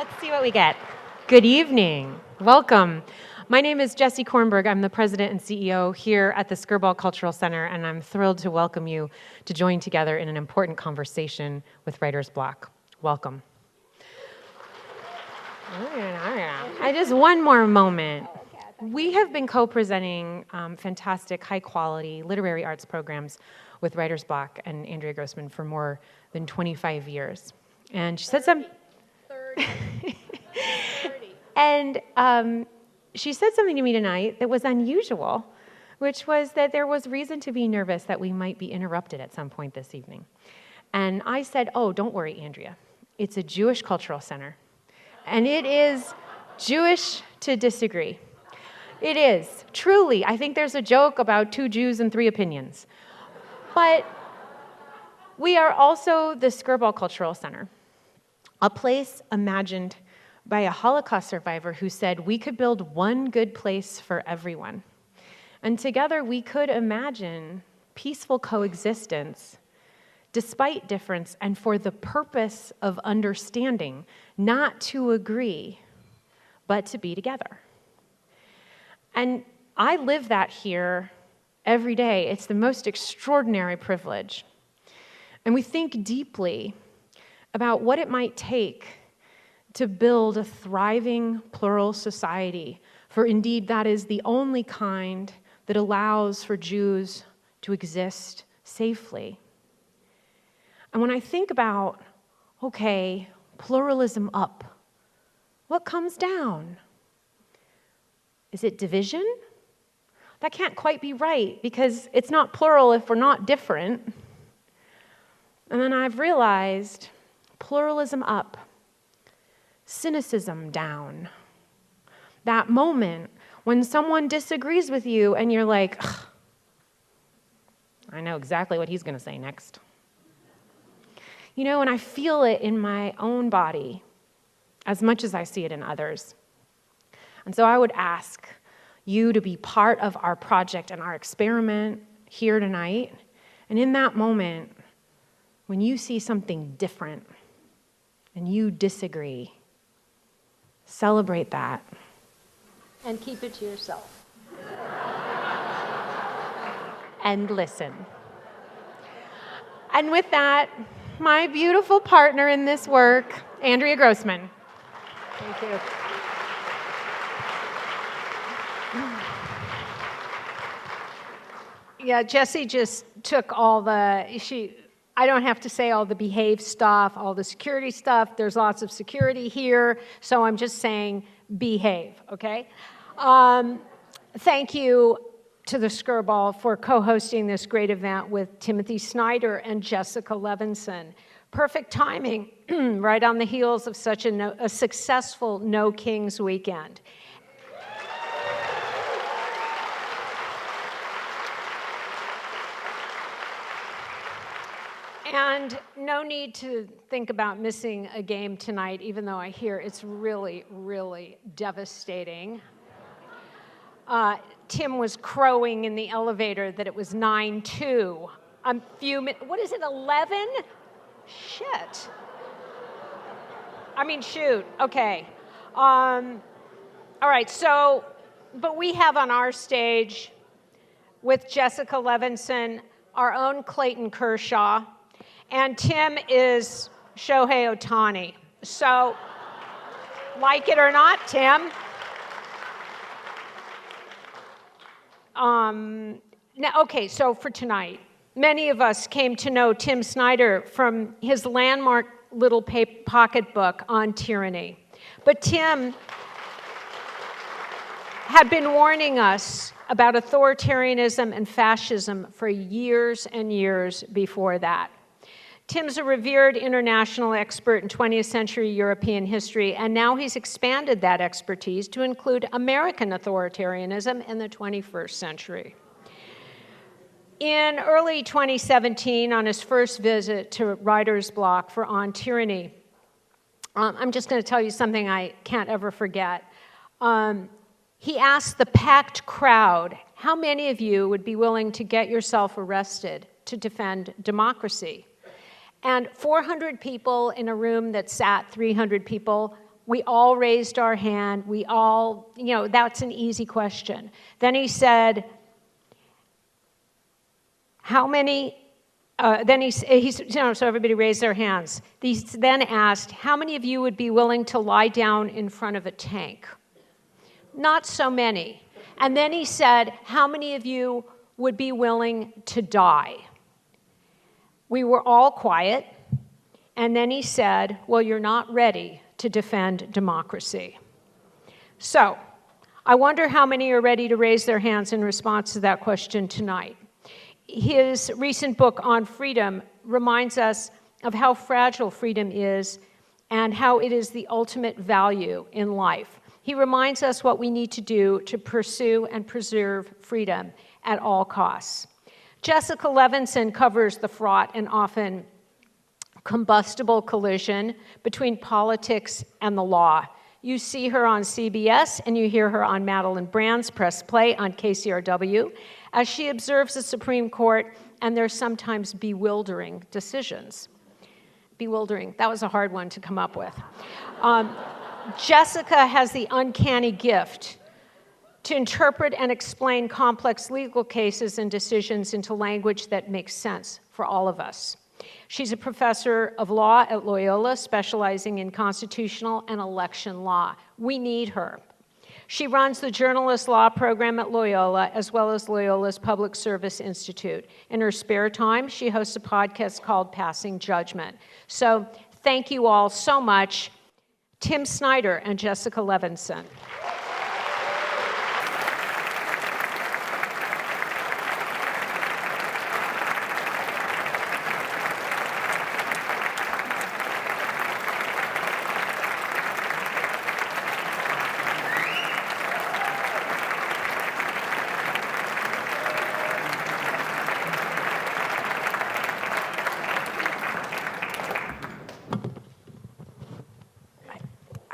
Let's see what we get. Good evening. Welcome. My name is Jessie Kornberg. I'm the president and CEO here at the Skirball Cultural Center, and I'm thrilled to welcome you to join together in an important conversation with Writer's Bloc. Welcome. Just one more moment. We have been co-presenting fantastic, high-quality literary arts programs with Writer's Bloc and Andrea Grossman for more than 25 years. And she said 30. And she said something to me tonight that was unusual, which was that there was reason to be nervous that we might be interrupted at some point this evening. And I said, oh, don't worry, Andrea. It's a Jewish cultural center. And it is Jewish to disagree. It is, truly. I think there's a joke about 2 Jews and 3 opinions. But we are also the Skirball Cultural Center, a place imagined by a Holocaust survivor who said we could build one good place for everyone. And together we could imagine peaceful coexistence despite difference and for the purpose of understanding, not to agree, but to be together. And I live that here every day. It's the most extraordinary privilege. And we think deeply about what it might take to build a thriving, plural society, for indeed that is the only kind that allows for Jews to exist safely. And when I think about, okay, pluralism up, what comes down? Is it division? That can't quite be right, because it's not plural if we're not different. And then I've realized pluralism up, cynicism down. That moment when someone disagrees with you and you're like, I know exactly what he's going to say next. You know, and I feel it in my own body as much as I see it in others. And so I would ask you to be part of our project and our experiment here tonight. And in that moment, when you see something different and you disagree, celebrate that. And keep it to yourself. And listen. And with that, my beautiful partner in this work, Andrea Grossman. Thank you. Yeah, Jessie just took all I don't have to say all the behave stuff, all the security stuff. There's lots of security here, so I'm just saying behave, okay? Thank you to the Skirball for co-hosting this great event with Timothy Snyder and Jessica Levinson. Perfect timing, right on the heels of such a successful No Kings weekend. And no need to think about missing a game tonight, even though I hear it's really, really devastating. Tim was crowing in the elevator that it was 9-2. What is it, 11? Shit. I mean, shoot, okay. All right, so, but we have on our stage with Jessica Levinson, our own Clayton Kershaw, and Tim is Shohei Ohtani. So, like it or not, Tim. Now, okay, so for tonight, many of us came to know Tim Snyder from his landmark little pocketbook, On Tyranny. But Tim had been warning us about authoritarianism and fascism for years and years before that. Tim's a revered international expert in 20th century European history, and now he's expanded that expertise to include American authoritarianism in the 21st century. In early 2017, on his first visit to Writer's Bloc for On Tyranny, I'm just going to tell you something I can't ever forget. He asked the packed crowd, how many of you would be willing to get yourself arrested to defend democracy? And 400 people in a room that sat 300 people We all raised our hand. We all, that's an easy question. Then he said, how many, so everybody raised their hands. He then asked, how many of you would be willing to lie down in front of a tank? Not so many. And then he said, how many of you would be willing to die? We were all quiet. And then he said, well, you're not ready to defend democracy. So I wonder how many are ready to raise their hands in response to that question tonight. His recent book on freedom reminds us of how fragile freedom is and how it is the ultimate value in life. He reminds us what we need to do to pursue and preserve freedom at all costs. Jessica Levinson covers the fraught and often combustible collision between politics and the law. You see her on CBS and you hear her on Madeline Brand's Press Play on KCRW as she observes the Supreme Court and their sometimes bewildering decisions. Bewildering, that was a hard one to come up with. Jessica has the uncanny gift to interpret and explain complex legal cases and decisions into language that makes sense for all of us. She's a professor of law at Loyola, specializing in constitutional and election law. We need her. She runs the journalist law program at Loyola, as well as Loyola's Public Service Institute. In her spare time, she hosts a podcast called Passing Judgment. So thank you all so much. Tim Snyder and Jessica Levinson.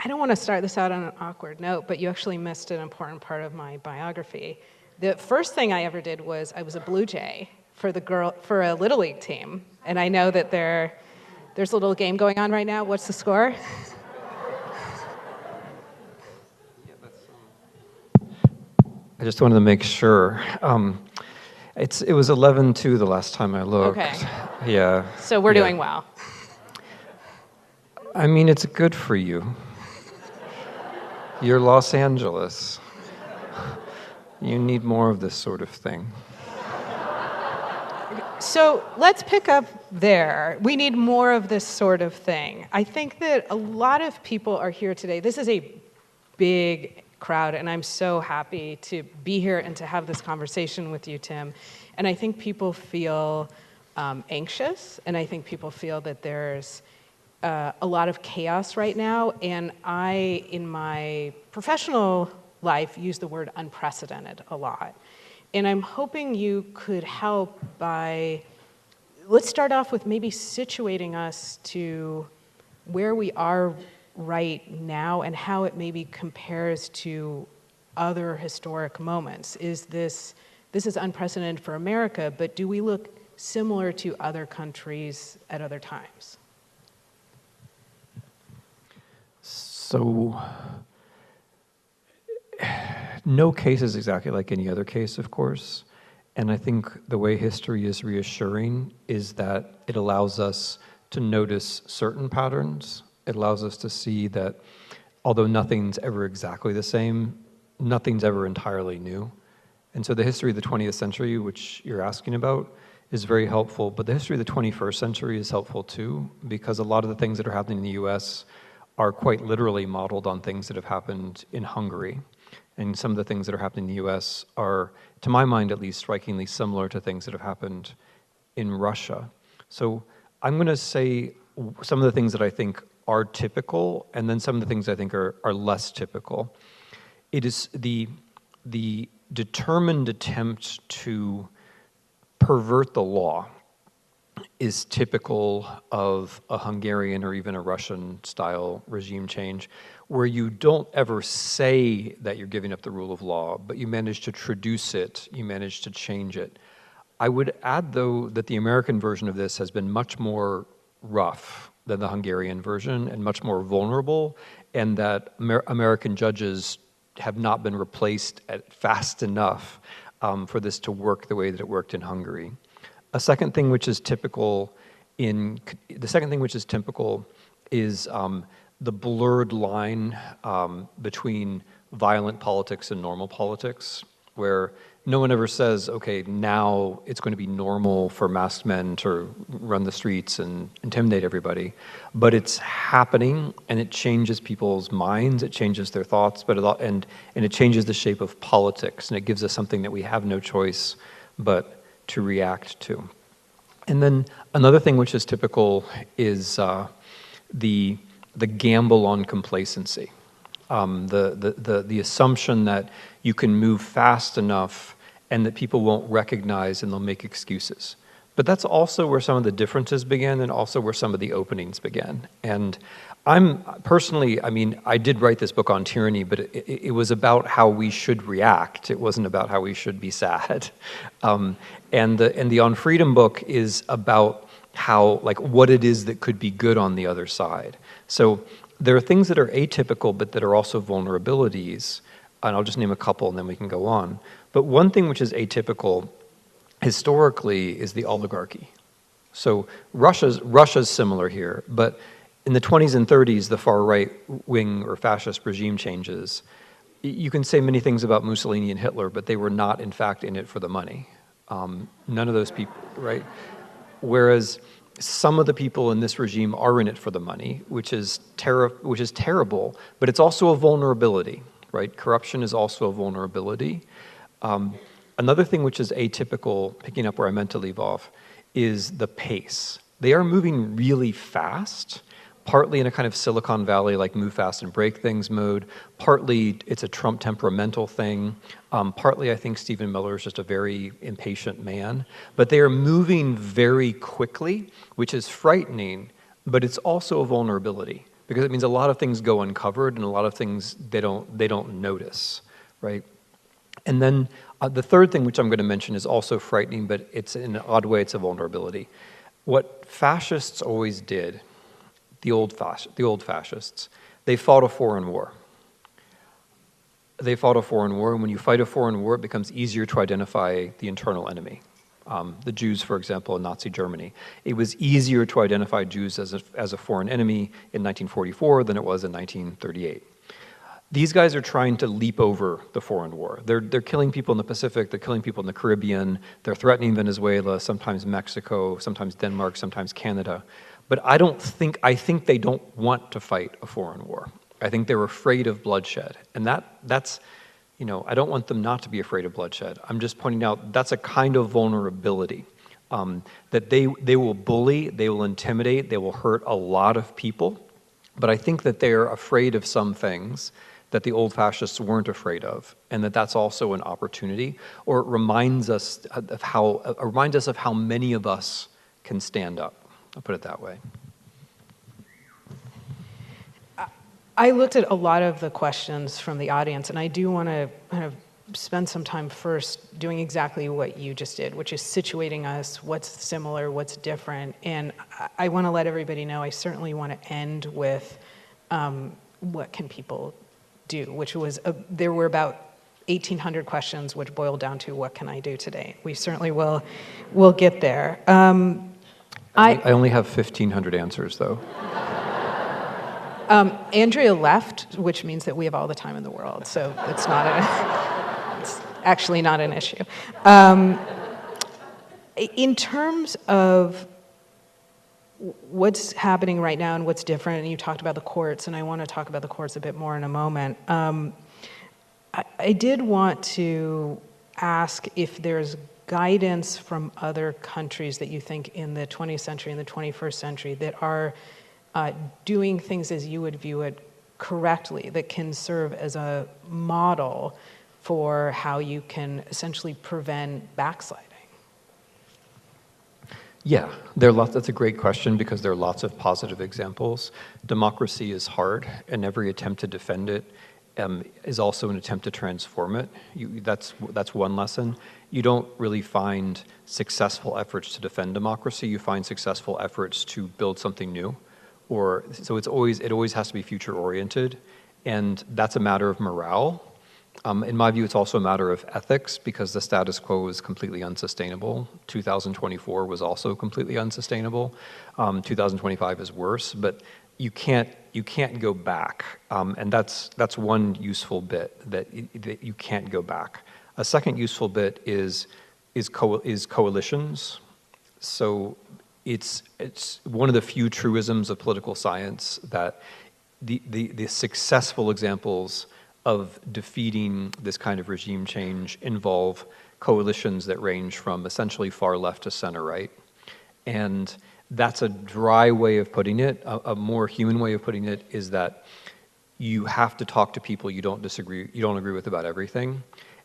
I don't want to start this out on an awkward note, but you actually missed an important part of my biography. The first thing I ever did was I was a Blue Jay for a Little League team, and I know that there's a little game going on right now. What's the score? I just wanted to make sure. It was 11-2 the last time I looked. Okay. Yeah. So we're doing well. I mean, it's good for you. You're Los Angeles. You need more of this sort of thing. So let's pick up there. We need more of this sort of thing. I think that a lot of people are here today. This is a big crowd, and I'm so happy to be here and to have this conversation with you, Tim. And I think people feel anxious, and I think people feel that there's a lot of chaos right now, and I, in my professional life, use the word unprecedented a lot. And I'm hoping you could help by, let's start off with maybe situating us to where we are right now and how it maybe compares to other historic moments. This is unprecedented for America, but do we look similar to other countries at other times? So, no case is exactly like any other case, of course. And I think the way history is reassuring is that it allows us to notice certain patterns. It allows us to see that although nothing's ever exactly the same, nothing's ever entirely new. And so the history of the 20th century, which you're asking about, is very helpful. But the history of the 21st century is helpful too, because a lot of the things that are happening in the US are quite literally modeled on things that have happened in Hungary. And some of the things that are happening in the US are, to my mind at least, strikingly similar to things that have happened in Russia. So I'm going to say some of the things that I think are typical, and then some of the things I think are less typical. It is the determined attempt to pervert the law is typical of a Hungarian or even a Russian-style regime change, where you don't ever say that you're giving up the rule of law, but you manage to traduce it, you manage to change it. I would add, though, that the American version of this has been much more rough, than the Hungarian version and much more vulnerable, and that American judges have not been replaced fast enough for this to work the way that it worked in Hungary. The second thing which is typical is the blurred line between violent politics and normal politics, where no one ever says, okay, now it's going to be normal for masked men to run the streets and intimidate everybody. But it's happening, and it changes people's minds, it changes their thoughts, and it changes the shape of politics, and it gives us something that we have no choice but to react to. And then another thing which is typical is the gamble on complacency. The assumption that you can move fast enough and that people won't recognize and they'll make excuses. But that's also where some of the differences begin and also where some of the openings begin. And I'm personally, I did write this book on tyranny, but it was about how we should react. It wasn't about how we should be sad. And the On Freedom book is about how, like, what it is that could be good on the other side. So there are things that are atypical, but that are also vulnerabilities. And I'll just name a couple and then we can go on. But one thing which is atypical historically is the oligarchy. So Russia's similar here, but in the 20s and 30s, the far right wing or fascist regime changes. You can say many things about Mussolini and Hitler, but they were not, in fact, in it for the money. None of those people, right? Whereas some of the people in this regime are in it for the money, which is terrible, but it's also a vulnerability, right? Corruption is also a vulnerability. Another thing which is atypical, picking up where I meant to leave off, is the pace. They are moving really fast, partly in a kind of Silicon Valley, like move fast and break things mode. Partly it's a Trump temperamental thing. Partly I think Stephen Miller is just a very impatient man. But they are moving very quickly, which is frightening, but it's also a vulnerability because it means a lot of things go uncovered and a lot of things they don't notice, right? And then the third thing which I'm going to mention is also frightening, but it's in an odd way, it's a vulnerability. What fascists always did, the old fascists, they fought a foreign war. They fought a foreign war, and when you fight a foreign war, it becomes easier to identify the internal enemy. The Jews, for example, in Nazi Germany. It was easier to identify Jews as a foreign enemy in 1944 than it was in 1938. These guys are trying to leap over the foreign war. They're killing people in the Pacific, they're killing people in the Caribbean, they're threatening Venezuela, sometimes Mexico, sometimes Denmark, sometimes Canada. But I think they don't want to fight a foreign war. I think they're afraid of bloodshed. And that's, I don't want them not to be afraid of bloodshed. I'm just pointing out that's a kind of vulnerability. That they will bully, they will intimidate, they will hurt a lot of people. But I think that they're afraid of some things that the old fascists weren't afraid of, and that's also an opportunity, or it reminds us of how many of us can stand up. I'll put it that way. I looked at a lot of the questions from the audience, and I do want to kind of spend some time first doing exactly what you just did, which is situating us, what's similar, what's different. And I want to let everybody know I certainly want to end with what can people do, which was, there were about 1,800 questions, which boiled down to what can I do today? We certainly will get there. I only have 1,500 answers, though. Andrea left, which means that we have all the time in the world, so it's actually not an issue. In terms of what's happening right now and what's different, and you talked about the courts, and I want to talk about the courts a bit more in a moment. I did want to ask if there's guidance from other countries that you think in the 20th century and the 21st century that are doing things as you would view it correctly, that can serve as a model for how you can essentially prevent backsliding. Yeah, that's a great question because there are lots of positive examples. Democracy is hard, and every attempt to defend it is also an attempt to transform it. That's one lesson. You don't really find successful efforts to defend democracy. You find successful efforts to build something new so it always has to be future oriented, and that's a matter of morale. In my view, it's also a matter of ethics, because the status quo is completely unsustainable. 2024 was also completely unsustainable. 2025 is worse, but you can't go back, and that's one useful bit, that you can't go back. A second useful bit is coalitions. So it's one of the few truisms of political science that the successful examples of defeating this kind of regime change involve coalitions that range from essentially far left to center right. And that's a dry way of putting it. A more human way of putting it is that you have to talk to people you don't agree with about everything.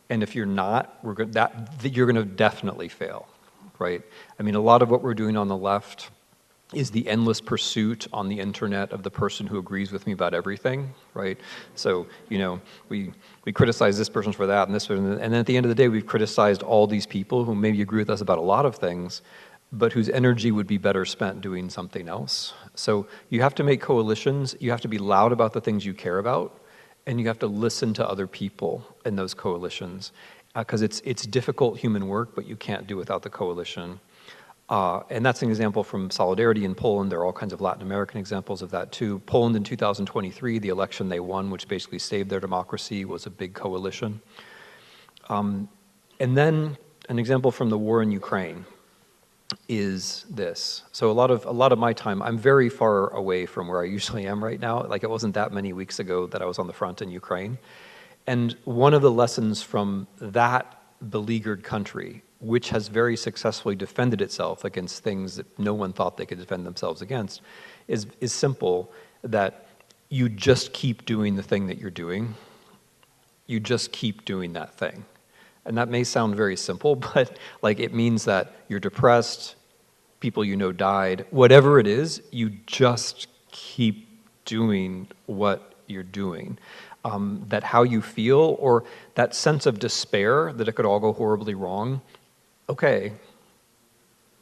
And if you're not, you're going to definitely fail, right? I mean, a lot of what we're doing on the left is the endless pursuit on the internet of the person who agrees with me about everything, right? So, we criticize this person for that and this person, and then at the end of the day, we've criticized all these people who maybe agree with us about a lot of things, but whose energy would be better spent doing something else. So you have to make coalitions, you have to be loud about the things you care about, and you have to listen to other people in those coalitions, because it's difficult human work, but you can't do without the coalition. And that's an example from Solidarity in Poland. There are all kinds of Latin American examples of that too. Poland in 2023, the election they won, which basically saved their democracy, was a big coalition. And then an example from the war in Ukraine is this. So a lot of my time, I'm very far away from where I usually am right now. Like, it wasn't that many weeks ago that I was on the front in Ukraine. And one of the lessons from that beleaguered country, which has very successfully defended itself against things that no one thought they could defend themselves against, is simple, that you just keep doing the thing that you're doing. You just keep doing that thing. And that may sound very simple, but it means that you're depressed, people you know died, whatever it is, you just keep doing what you're doing. That how you feel, or that sense of despair that it could all go horribly wrong, okay,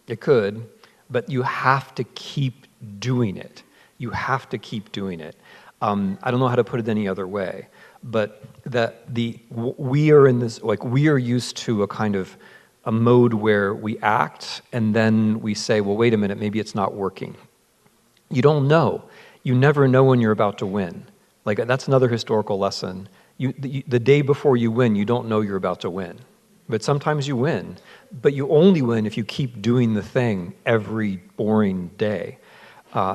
it could, but you have to keep doing it. You have to keep doing it. I don't know how to put it any other way, but we are in this, we are used to a kind of a mode where we act and then we say, well, wait a minute, maybe it's not working. You don't know. You never know when you're about to win. That's another historical lesson. The day before you win, you don't know you're about to win. But sometimes you win. But you only win if you keep doing the thing every boring day.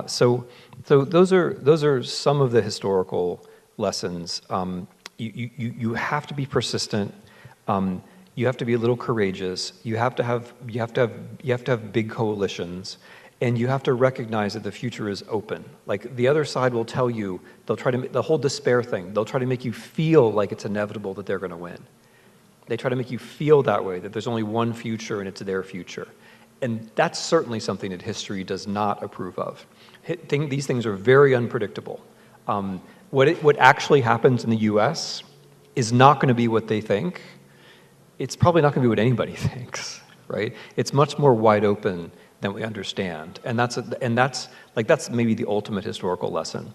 So those are some of the historical lessons. You have to be persistent. You have to be a little courageous. You have to have big coalitions, and you have to recognize that the future is open. The other side will tell you, they'll try to the whole despair thing. They'll try to make you feel like it's inevitable that they're going to win. They try to make you feel that way, that there's only one future and it's their future. And that's certainly something that history does not approve of. These things are very unpredictable. What actually happens in the US is not going to be what they think. It's probably not going to be what anybody thinks, right? It's much more wide open than we understand. And that's maybe the ultimate historical lesson,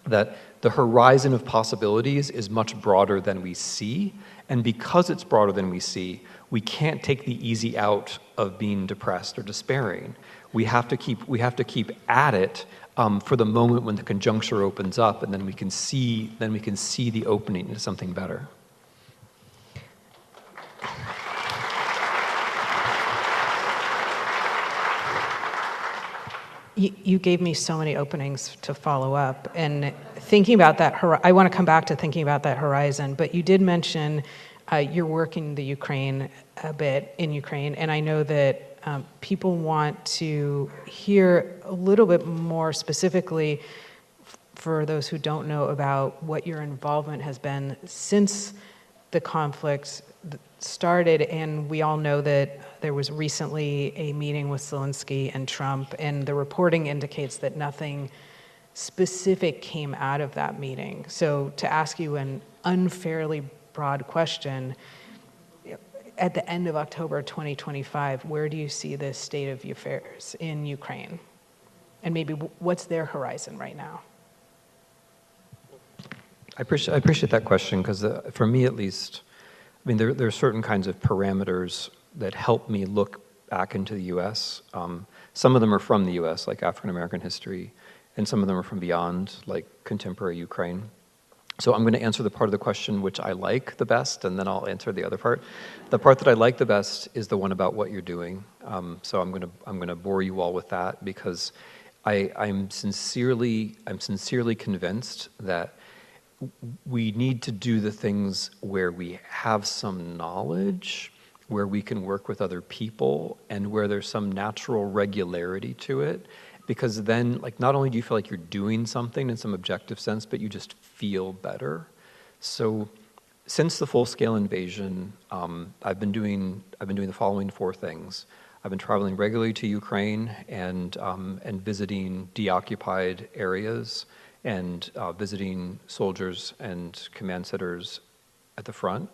that the horizon of possibilities is much broader than we see. And because it's broader than we see, we can't take the easy out of being depressed or despairing. We have to keep at it for the moment when the conjuncture opens up, and then we can see the opening into something better. You gave me so many openings to follow up, and thinking about that, I want to come back to thinking about that horizon, but you did mention you're working the Ukraine a bit in Ukraine, and I know that people want to hear a little bit more specifically, for those who don't know, about what your involvement has been since the conflict started. And we all know that there was recently a meeting with Zelensky and Trump, and the reporting indicates that nothing specific came out of that meeting. So to ask you an unfairly broad question, at the end of October 2025, where do you see the state of affairs in Ukraine? and maybe what's their horizon right now? I appreciate that question because for me at least, I mean, there are certain kinds of parameters that help me look back into the U.S. Some of them are from the U.S., like African American history, and some of them are from beyond, like contemporary Ukraine. So I'm going to answer the part of the question which I like the best, and then I'll answer the other part. The part that I like the best is the one about what you're doing. So I'm going to bore you all with that because I'm sincerely convinced that we need to do the things where we have some knowledge, where we can work with other people, and where there's some natural regularity to it. Because then, like, not only do you feel like you're doing something in some objective sense, but you just feel better. So, since the full-scale invasion, I've been doing the following 4 things. I've been traveling regularly to Ukraine and visiting deoccupied areas and visiting soldiers and command centers at the front.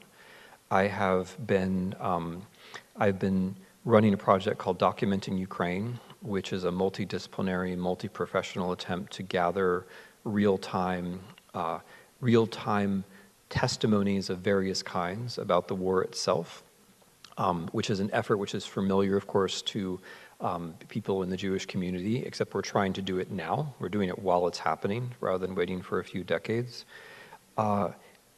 I've been running a project called Documenting Ukraine, which is a multidisciplinary, multi-professional attempt to gather real-time testimonies of various kinds about the war itself, which is an effort which is familiar, of course, to people in the Jewish community, except we're trying to do it now. We're doing it while it's happening, rather than waiting for a few decades. I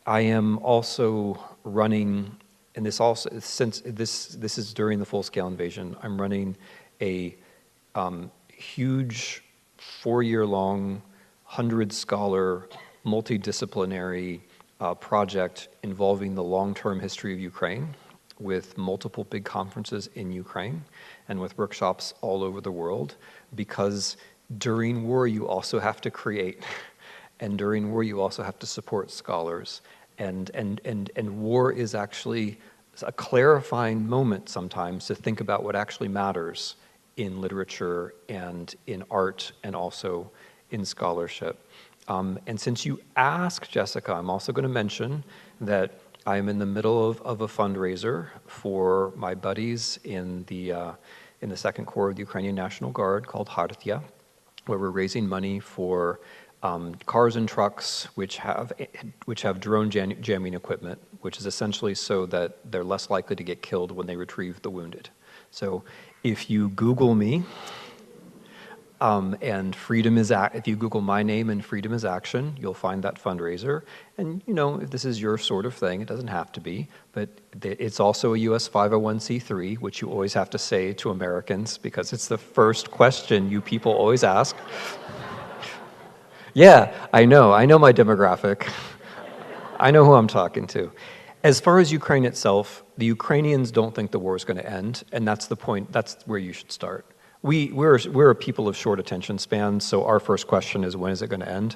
am also running, and this also, since this is during the full-scale invasion, I'm running a huge 4-year-long, 100-scholar, multidisciplinary project involving the long-term history of Ukraine, with multiple big conferences in Ukraine and with workshops all over the world, because during war you also have to create, and during war you also have to support scholars, and war is actually a clarifying moment sometimes to think about what actually matters in literature and in art and also in scholarship. And since you asked, Jessica, I'm also going to mention that I am in the middle of a fundraiser for my buddies in the Second Corps of the Ukrainian National Guard called Hartia, where we're raising money for cars and trucks which have drone jamming equipment, which is essentially so that they're less likely to get killed when they retrieve the wounded. So if you Google me, and if you Google my name and Freedom is Action, you'll find that fundraiser. And if this is your sort of thing, it doesn't have to be, but it's also a US 501c3, which you always have to say to Americans because it's the first question you people always ask. Yeah, I know my demographic. I know who I'm talking to. As far as Ukraine itself, the Ukrainians don't think the war is going to end, and that's the point. That's where you should start. We're a people of short attention spans, so our first question is, when is it going to end?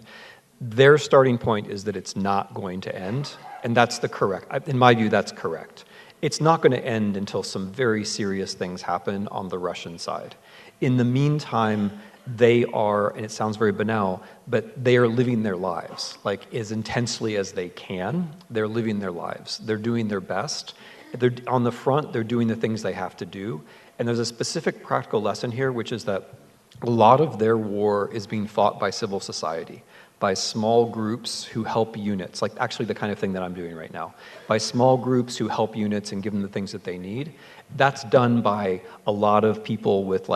Their starting point is that it's not going to end, and that's in my view, that's correct. It's not going to end until some very serious things happen on the Russian side. In the meantime, they are, and it sounds very banal, but they are living their lives, like as intensely as they can. They're living their lives. They're doing their best. They're on the front, they're doing the things they have to do. And there's a specific practical lesson here, which is that a lot of their war is being fought by civil society, by small groups who help units, like actually the kind of thing that I'm doing right now, by small groups who help units and give them the things that they need. That's done by a lot of people with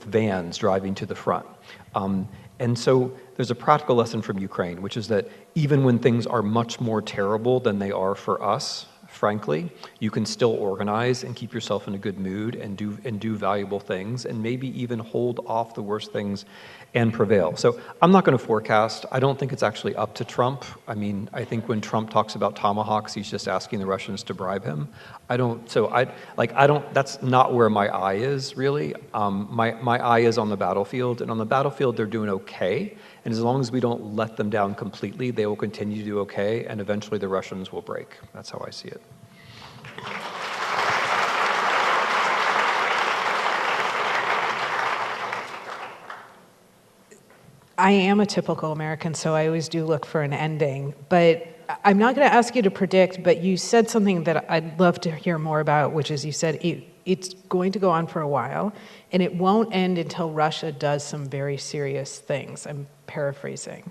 vans driving to the front. And so there's a practical lesson from Ukraine, which is that even when things are much more terrible than they are for us, frankly, you can still organize and keep yourself in a good mood and do valuable things and maybe even hold off the worst things and prevail. So I'm not going to forecast. I don't think it's actually up to Trump. I mean, I think when Trump talks about tomahawks, he's just asking the Russians to bribe him. That's not where my eye is really. My eye is on the battlefield, and on the battlefield they're doing okay. And as long as we don't let them down completely, they will continue to do okay, and eventually the Russians will break. That's how I see it. I am a typical American, so I always do look for an ending. But I'm not going to ask you to predict, but you said something that I'd love to hear more about, which is you said it's going to go on for a while, and it won't end until Russia does some very serious things. I'm paraphrasing.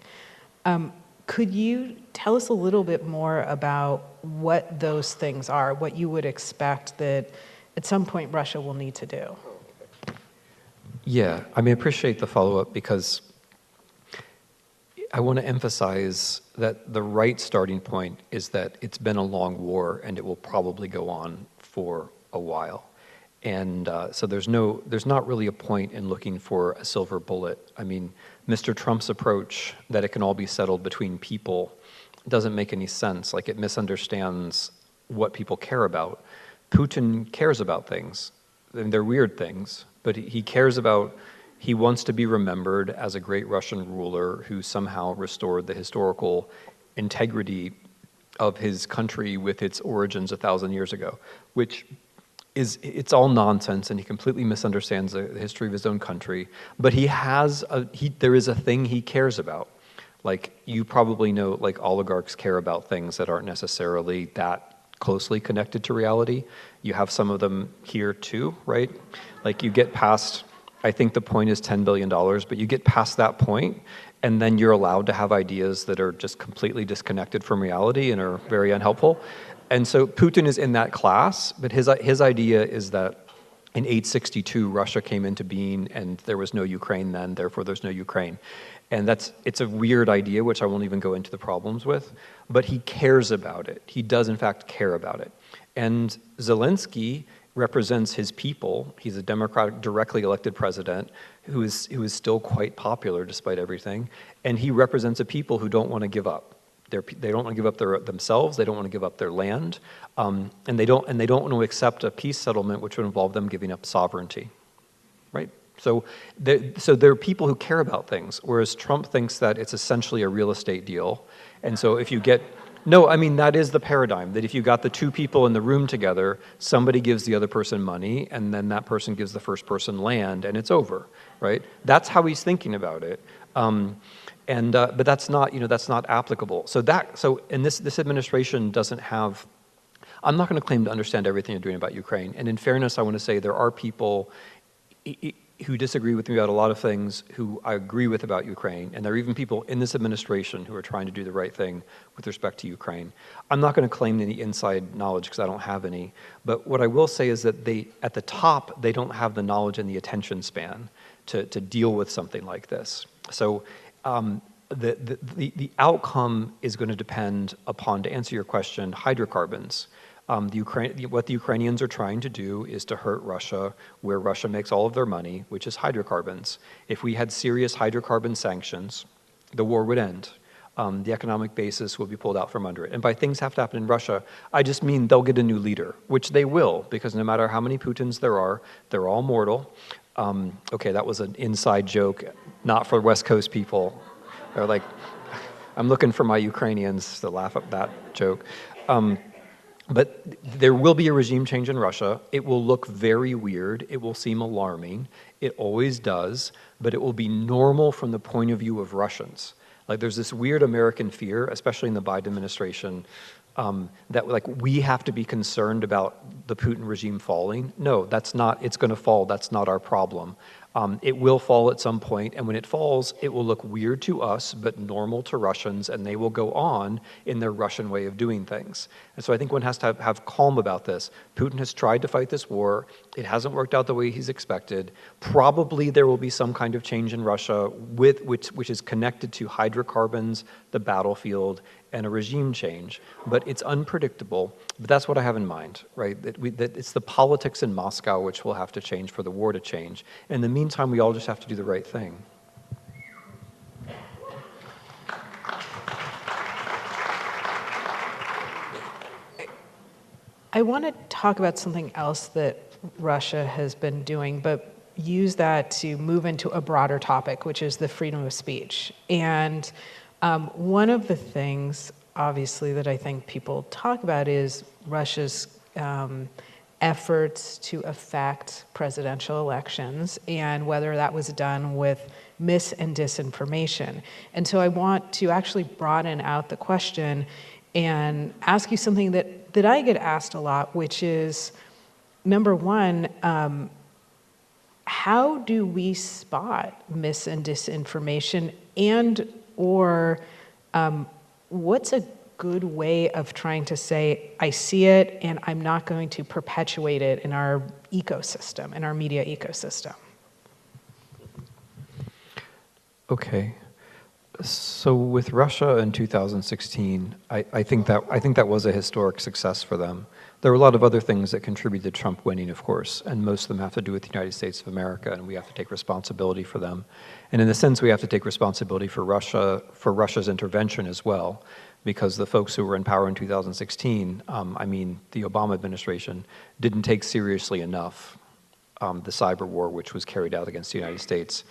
Could you tell us a little bit more about what those things are, what you would expect that at some point Russia will need to do? Yeah, I appreciate the follow-up because I want to emphasize that the right starting point is that it's been a long war and it will probably go on for a while. And so there's not really a point in looking for a silver bullet. Mr. Trump's approach that it can all be settled between people doesn't make any sense. Like, it misunderstands what people care about. Putin cares about things. They're weird things, but he cares about, he wants to be remembered as a great Russian ruler who somehow restored the historical integrity of his country with its origins 1,000 years ago, which it's all nonsense, and he completely misunderstands the history of his own country. But there is a thing he cares about. Like, you probably know, like, oligarchs care about things that aren't necessarily that closely connected to reality. You have some of them here too, right? Like, you get past, I think the point is $10 billion, but you get past that point, and then you're allowed to have ideas that are just completely disconnected from reality and are very unhelpful. And so Putin is in that class, but his idea is that in 862, Russia came into being, and there was no Ukraine then, therefore there's no Ukraine. And it's a weird idea, which I won't even go into the problems with, but he cares about it. He does, in fact, care about it. And Zelensky represents his people. He's a democratic, directly elected president who is still quite popular despite everything. And he represents a people who don't want to give up. They don't want to give up themselves. They don't want to give up their land, and they don't want to accept a peace settlement which would involve them giving up sovereignty, right? So there are people who care about things, whereas Trump thinks that it's essentially a real estate deal. And so if you get that is the paradigm, that if you got the two people in the room together, somebody gives the other person money, and then that person gives the first person land, and it's over, right? That's how he's thinking about it. But that's not applicable. And this administration doesn't have, I'm not going to claim to understand everything you're doing about Ukraine. And in fairness, I want to say there are people who disagree with me about a lot of things who I agree with about Ukraine. And there are even people in this administration who are trying to do the right thing with respect to Ukraine. I'm not going to claim any inside knowledge because I don't have any. But what I will say is that at the top, they don't have the knowledge and the attention span to deal with something like this. So the outcome is going to depend upon, to answer your question, hydrocarbons. What the Ukrainians are trying to do is to hurt Russia where Russia makes all of their money, which is hydrocarbons. If we had serious hydrocarbon sanctions, the war would end. The economic basis will be pulled out from under it. And by things have to happen in Russia, I just mean they'll get a new leader, which they will, because no matter how many Putins there are, they're all mortal. Okay, that was an inside joke, not for West Coast people. They're like, I'm looking for my Ukrainians to laugh at that joke. But there will be a regime change in Russia. It will look very weird. It will seem alarming. It always does. But it will be normal from the point of view of Russians. Like, there's this weird American fear, especially in the Biden administration, that like we have to be concerned about the Putin regime falling. No, that's not, it's going to fall. That's not our problem. It will fall at some point, and when it falls, it will look weird to us, but normal to Russians, and they will go on in their Russian way of doing things. And so I think one has to have calm about this. Putin has tried to fight this war. It hasn't worked out the way he's expected. Probably there will be some kind of change in Russia which is connected to hydrocarbons, the battlefield, and a regime change. But it's unpredictable. But that's what I have in mind, right? That it's the politics in Moscow which will have to change for the war to change. In the meantime, we all just have to do the right thing. I want to talk about something else that Russia has been doing, but use that to move into a broader topic, which is the freedom of speech. And one of the things, obviously, that I think people talk about is Russia's efforts to affect presidential elections and whether that was done with mis and disinformation. And so I want to actually broaden out the question and ask you something that I get asked a lot, which is, number one, how do we spot mis and disinformation, and or what's a good way of trying to say, I see it and I'm not going to perpetuate it in our ecosystem, in our media ecosystem? Okay. So with Russia in 2016, I think that was a historic success for them. There were a lot of other things that contributed to Trump winning, of course, and most of them have to do with the United States of America, and we have to take responsibility for them. And in a sense, we have to take responsibility for Russia's intervention as well, because the folks who were in power in 2016, the Obama administration, didn't take seriously enough the cyber war which was carried out against the United States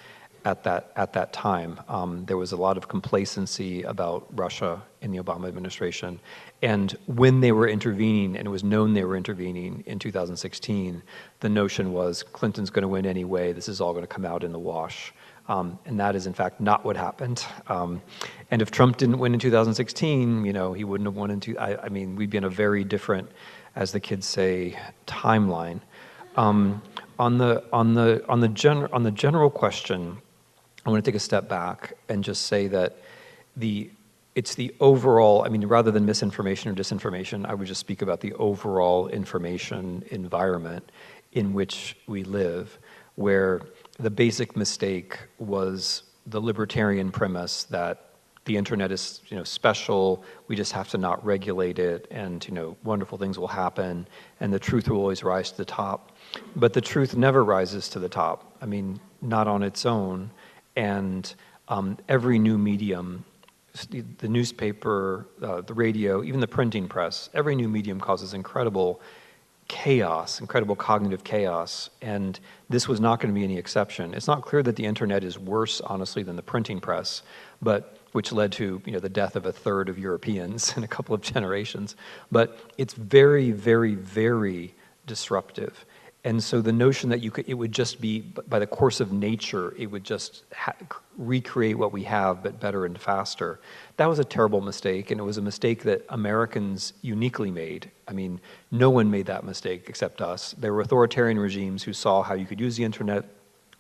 at that time. There was a lot of complacency about Russia in the Obama administration. And when they were intervening, and it was known they were intervening in 2016, the notion was Clinton's going to win anyway, this is all going to come out in the wash. And that is, in fact, not what happened. And if Trump didn't win in 2016, he wouldn't have won in we'd be in a very different, as the kids say, timeline. On the general question, I want to take a step back and just say that it's the overall, rather than misinformation or disinformation, I would just speak about the overall information environment in which we live, where the basic mistake was the libertarian premise that the internet is, special, we just have to not regulate it, and, wonderful things will happen, and the truth will always rise to the top. But the truth never rises to the top. Not on its own. And every new medium, the newspaper, the radio, even the printing press, every new medium causes incredible chaos, incredible cognitive chaos, and this was not going to be any exception. It's not clear that the internet is worse, honestly, than the printing press, but which led to the death of a third of Europeans in a couple of generations. But it's very, very, very disruptive. And so the notion that it would just be, by the course of nature, it would just recreate what we have, but better and faster, that was a terrible mistake, and it was a mistake that Americans uniquely made. No one made that mistake except us. There were authoritarian regimes who saw how you could use the internet.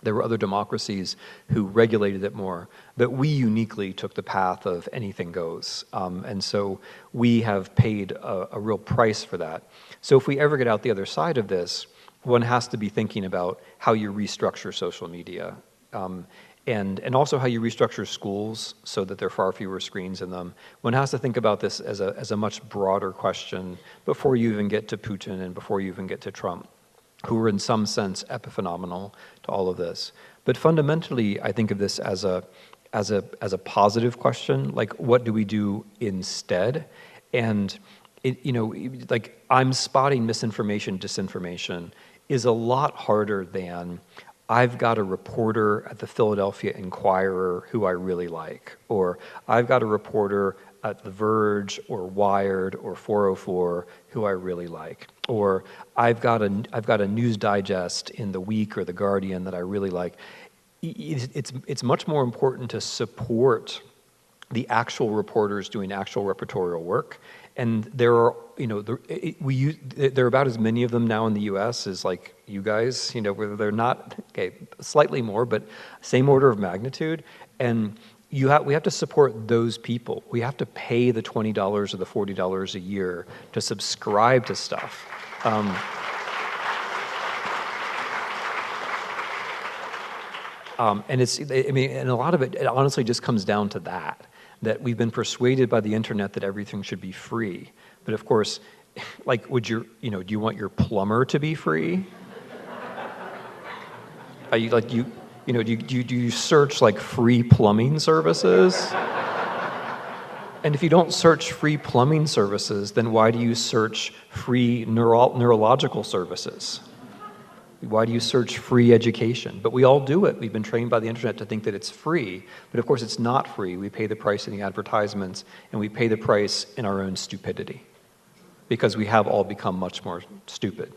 There were other democracies who regulated it more, but we uniquely took the path of anything goes. And so we have paid a real price for that. So if we ever get out the other side of this, one has to be thinking about how you restructure social media, and also how you restructure schools so that there are far fewer screens in them. One has to think about this as a much broader question before you even get to Putin and before you even get to Trump, who are in some sense epiphenomenal to all of this. But fundamentally, I think of this as a positive question, like what do we do instead? And I'm spotting misinformation, disinformation is a lot harder than I've got a reporter at the Philadelphia Inquirer who I really like, or I've got a reporter at The Verge or Wired or 404 who I really like, or I've got a News Digest in The Week or The Guardian that I really like. It's much more important to support the actual reporters doing actual reportorial work. And there are, there are about as many of them now in the U.S. as like you guys, where they're not, slightly more, but same order of magnitude. And we have to support those people. We have to pay the $20 or the $40 a year to subscribe to stuff. And and a lot of it honestly just comes down to that we've been persuaded by the internet that everything should be free. But of course, like, do you want your plumber to be free? Are you like, do you search like free plumbing services? And if you don't search free plumbing services, then why do you search free neurological services? Why do you search free education? But we all do it. We've been trained by the internet to think that it's free. But of course, it's not free. We pay the price in the advertisements, and we pay the price in our own stupidity, because we have all become much more stupid.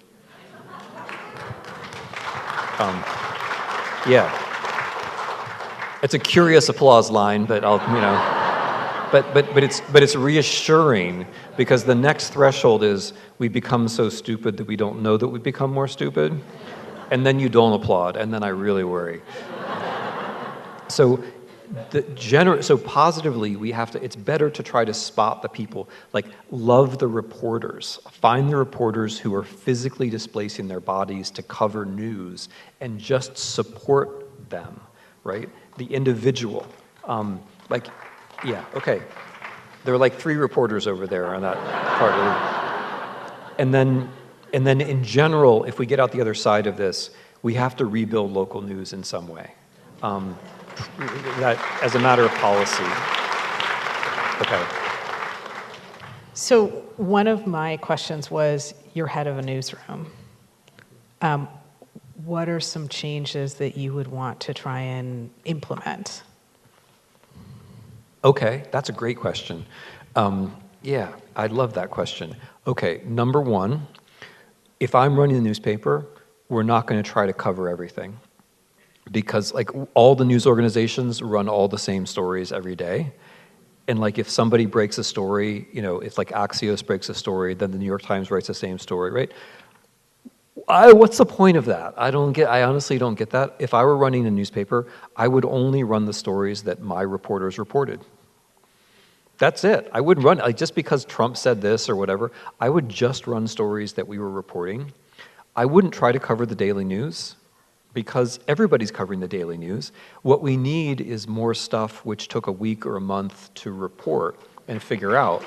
Yeah. It's a curious applause line, but but it's reassuring because the next threshold is we become so stupid that we don't know that we become more stupid, and then you don't applaud, and then I really worry. So positively, we have to, it's better to try to spot the people, like love the reporters, find the reporters who are physically displacing their bodies to cover news and just support them, right? The individual, okay. There are like 3 reporters over there on that part of it. And then in general, if we get out the other side of this, we have to rebuild local news in some way. That as a matter of policy. Okay. So one of my questions was, you're head of a newsroom. What are some changes that you would want to try and implement? Okay, that's a great question. Yeah, I love that question. Okay, number one, if I'm running the newspaper, we're not going to try to cover everything. Because like all the news organizations run all the same stories every day. And like if somebody breaks a story, if like Axios breaks a story, then the New York Times writes the same story, right? What's the point of that? I honestly don't get that. If I were running a newspaper, I would only run the stories that my reporters reported. That's it. I wouldn't run, like just because Trump said this or whatever, I would just run stories that we were reporting. I wouldn't try to cover the daily news, because everybody's covering the daily news. What we need is more stuff which took a week or a month to report and figure out.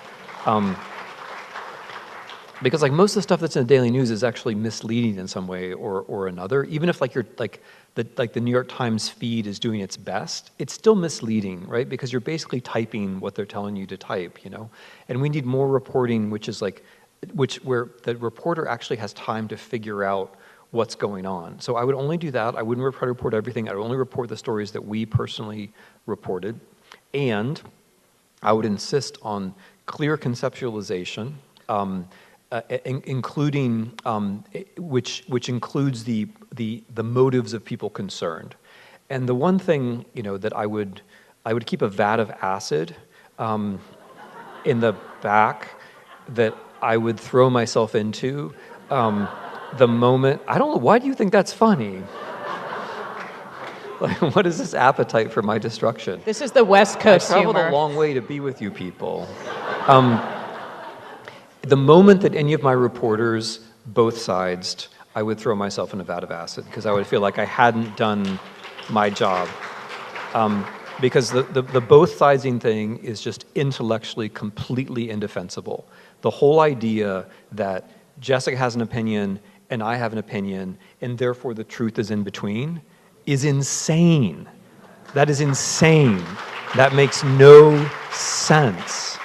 Because like most of the stuff that's in the daily news is actually misleading in some way or another. Even if the New York Times feed is doing its best, it's still misleading, right? Because you're basically typing what they're telling you to type, And we need more reporting, where the reporter actually has time to figure out what's going on. So I would only do that. I wouldn't try to report everything. I would only report the stories that we personally reported. And I would insist on clear conceptualization, including, which includes the motives of people concerned. And the one thing, that I would keep a vat of acid in the back that I would throw myself into the moment. I don't know, why do you think that's funny? Like, what is this appetite for my destruction? This is the West Coast humor. I traveled a long way to be with you people. The moment that any of my reporters both sides, I would throw myself in a vat of acid because I would feel like I hadn't done my job. Because the both-siding thing is just intellectually completely indefensible. The whole idea that Jessica has an opinion and I have an opinion, and therefore the truth is in between, is insane. That is insane. That makes no sense,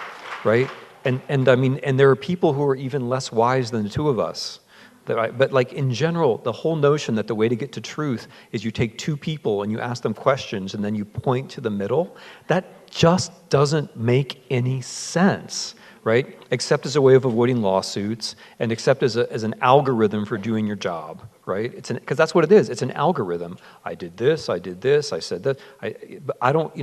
right? And I mean, and there are people who are even less wise than the two of us. But like in general, the whole notion that the way to get to truth is you take two people and you ask them questions and then you point to the middle, that just doesn't make any sense, right? Except as a way of avoiding lawsuits and except as an algorithm for doing your job, right? Because that's what it is. It's an algorithm. I did this, I said that. But I don't,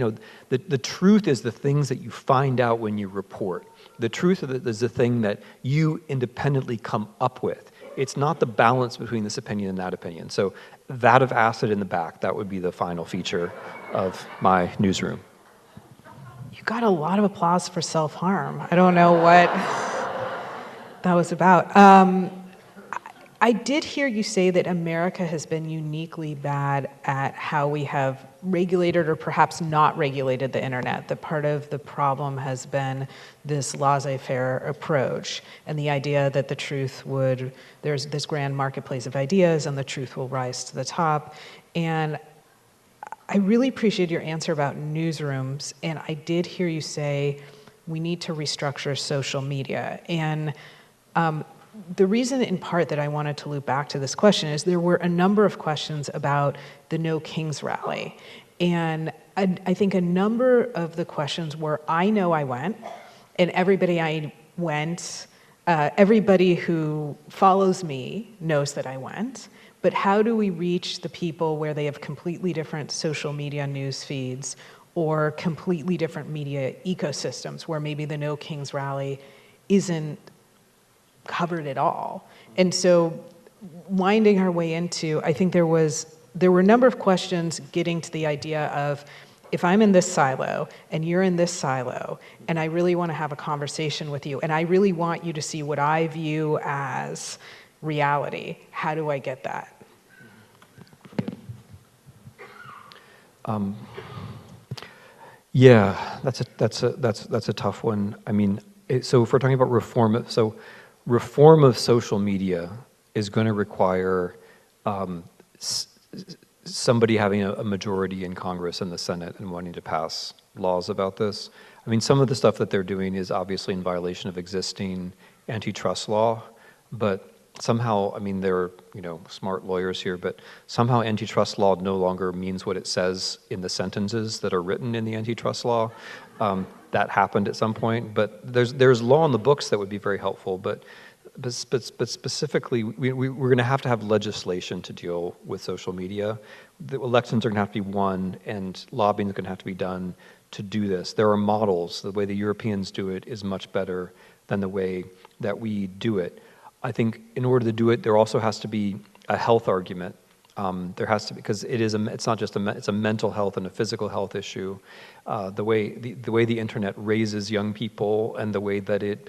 the truth is the things that you find out when you report. The truth is the thing that you independently come up with. It's not the balance between this opinion and that opinion. So vat of acid in the back, that would be the final feature of my newsroom. You got a lot of applause for self-harm. I don't know what that was about. I did hear you say that America has been uniquely bad at how we have regulated or perhaps not regulated the internet. That part of the problem has been this laissez-faire approach and the idea that the truth there's this grand marketplace of ideas and the truth will rise to the top. And I really appreciate your answer about newsrooms, and I did hear you say we need to restructure social media. And the reason in part that I wanted to loop back to this question is there were a number of questions about the No Kings rally. And I think a number of the questions were, I know I went, and everybody who follows me knows that I went. But how do we reach the people where they have completely different social media news feeds or completely different media ecosystems where maybe the No Kings rally isn't covered at all. And so winding our way into, I think there were a number of questions getting to the idea of, if I'm in this silo and you're in this silo and I really want to have a conversation with you and I really want you to see what I view as reality, how do I get that? Yeah, that's a tough one. I mean, so if we're talking about reform, so reform of social media is going to require somebody having a majority in Congress and the Senate and wanting to pass laws about this. I mean, some of the stuff that they're doing is obviously in violation of existing antitrust law, but somehow, I mean, they're, smart lawyers here, but somehow antitrust law no longer means what it says in the sentences that are written in the antitrust law. That happened at some point, but there's law in the books that would be very helpful, but specifically, we're going to have legislation to deal with social media. The elections are going to have to be won, and lobbying is going to have to be done to do this. There are models. The way the Europeans do it is much better than the way that we do it. I think in order to do it, there also has to be a health argument. There has to be, because it's not just it's a mental health and a physical health issue. The way the internet raises young people and the way that it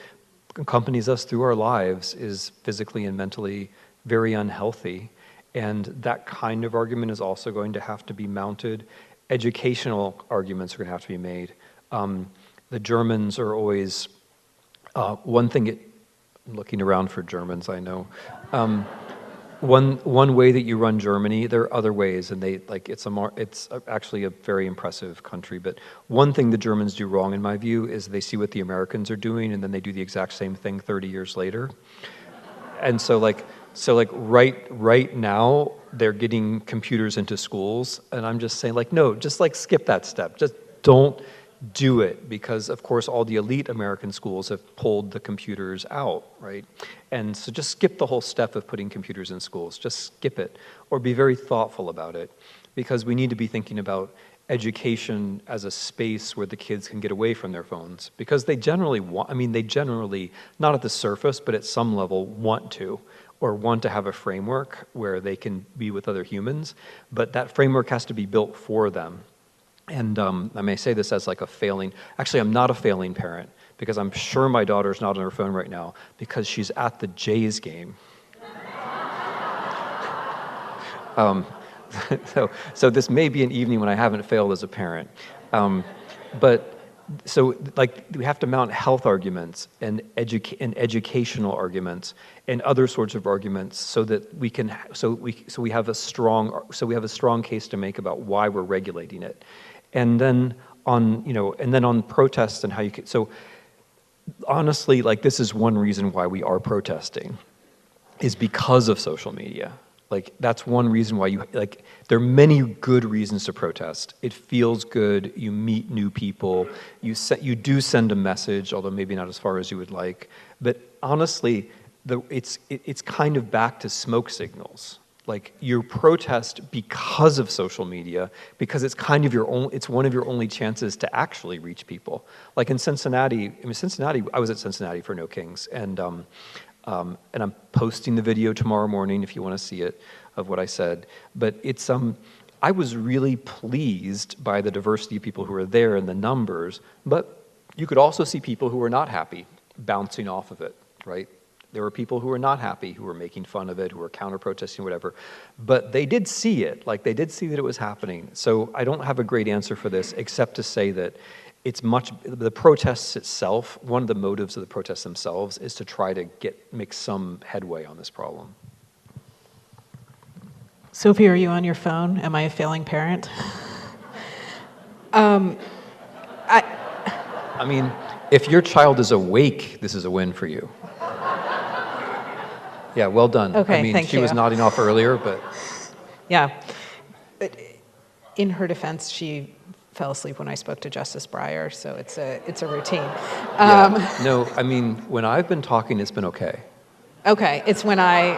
accompanies us through our lives is physically and mentally very unhealthy. And that kind of argument is also going to have to be mounted. Educational arguments are going to have to be made. The Germans are always, one thing, I'm looking around for Germans, I know. One way that you run Germany, there are other ways, and it's actually a very impressive country. But one thing the Germans do wrong, in my view, is they see what the Americans are doing, and then they do the exact same thing 30 years later. And so right now they're getting computers into schools, and I'm just saying no, just skip that step. Just don't do it, because of course all the elite American schools have pulled the computers out, right? And so just skip the whole step of putting computers in schools. Just skip it, or be very thoughtful about it, because we need to be thinking about education as a space where the kids can get away from their phones, because they generally not at the surface, but at some level want to have a framework where they can be with other humans, but that framework has to be built for them. And I may say this as actually I'm not a failing parent, because I'm sure my daughter's not on her phone right now because she's at the Jays game. So this may be an evening when I haven't failed as a parent. But we have to mount health arguments and educational arguments and other sorts of arguments so that we have a strong case to make about why we're regulating it. And then on protests and how you can, so honestly, this is one reason why we are protesting, is because of social media. That's one reason why there are many good reasons to protest. It feels good, you meet new people, you do send a message, although maybe not as far as you would like. But honestly, it's kind of back to smoke signals. You protest because of social media, because it's kind of it's one of your only chances to actually reach people. In Cincinnati, I was at Cincinnati for No Kings, and I'm posting the video tomorrow morning if you want to see it of what I said. But I was really pleased by the diversity of people who were there and the numbers, but you could also see people who were not happy bouncing off of it, right? There were people who were not happy, who were making fun of it, who were counter-protesting, whatever. But they did see it. They did see that it was happening. So I don't have a great answer for this, except to say that the protests itself, one of the motives of the protests themselves is to try to make some headway on this problem. Sophie, are you on your phone? Am I a failing parent? I mean, if your child is awake, this is a win for you. Yeah, well done. Okay, thank you. She was nodding off earlier, but... Yeah. But in her defense, she fell asleep when I spoke to Justice Breyer, so it's a routine. No, when I've been talking, it's been okay. Okay, it's when I...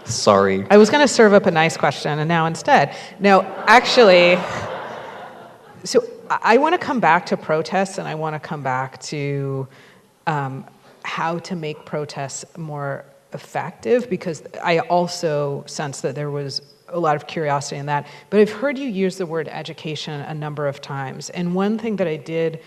Sorry. I was going to serve up a nice question, and now instead. No, actually, so I want to come back to protests, and I want to come back to how to make protests more effective, because I also sense that there was a lot of curiosity in that. But I've heard you use the word education a number of times, and one thing that I did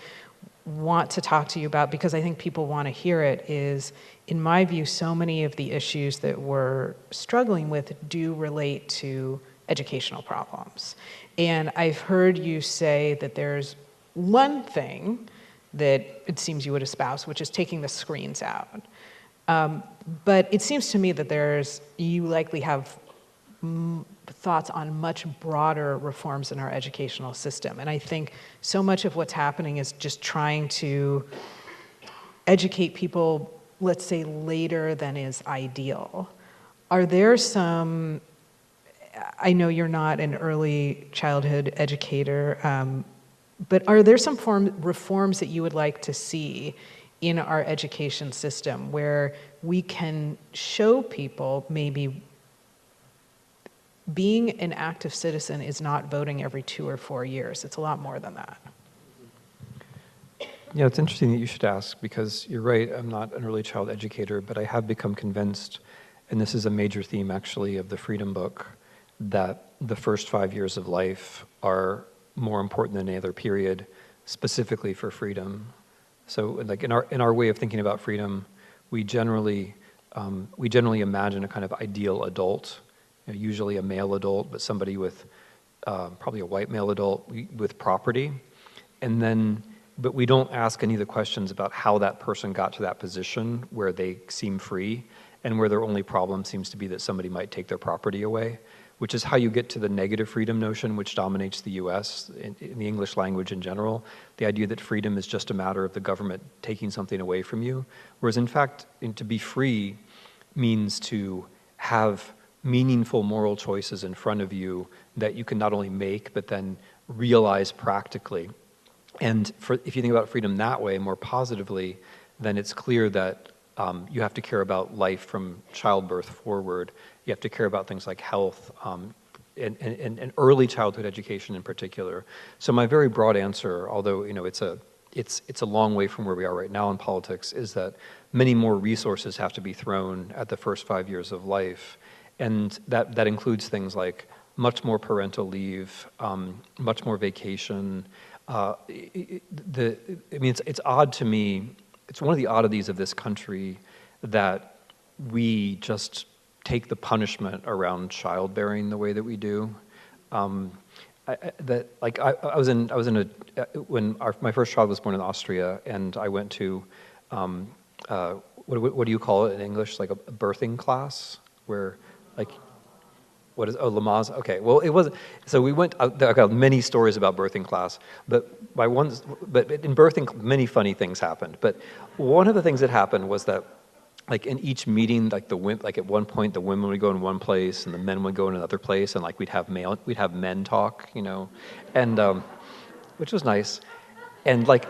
want to talk to you about, because I think people want to hear it, is, in my view, so many of the issues that we're struggling with do relate to educational problems. And I've heard you say that there's one thing that it seems you would espouse, which is taking the screens out. But it seems to me that you likely have thoughts on much broader reforms in our educational system. And I think so much of what's happening is just trying to educate people, let's say, later than is ideal. Are there some, I know you're not an early childhood educator, but are there some reforms that you would like to see in our education system where we can show people maybe being an active citizen is not voting every 2 or 4 years. It's a lot more than that. Yeah, it's interesting that you should ask, because you're right, I'm not an early child educator, but I have become convinced, and this is a major theme actually of the Freedom book, that the first 5 years of life are more important than any other period, specifically for freedom. So like in our way of thinking about freedom, we generally imagine a kind of ideal adult, usually a male adult, but somebody with probably a white male adult with property. But we don't ask any of the questions about how that person got to that position where they seem free and where their only problem seems to be that somebody might take their property away, which is how you get to the negative freedom notion, which dominates the US in the English language in general, the idea that freedom is just a matter of the government taking something away from you. Whereas in fact, to be free means to have meaningful moral choices in front of you that you can not only make, but then realize practically. And if you think about freedom that way, more positively, then it's clear that you have to care about life from childbirth forward. You have to care about things like health and early childhood education in particular. So my very broad answer, although it's a long way from where we are right now in politics, is that many more resources have to be thrown at the first 5 years of life. And that includes things like much more parental leave, much more vacation. It's odd to me, it's one of the oddities of this country that we just take the punishment around childbearing the way that we do. When my first child was born in Austria, and I went to, what do you call it in English? Like a birthing class, where Lamaze? Okay, well, it wasn't. So we went. I got many stories about birthing class, but in birthing, many funny things happened. But one of the things that happened was that, like in each meeting, like at one point the women would go in one place and the men would go in another place, and like we'd have men talk, and which was nice. And like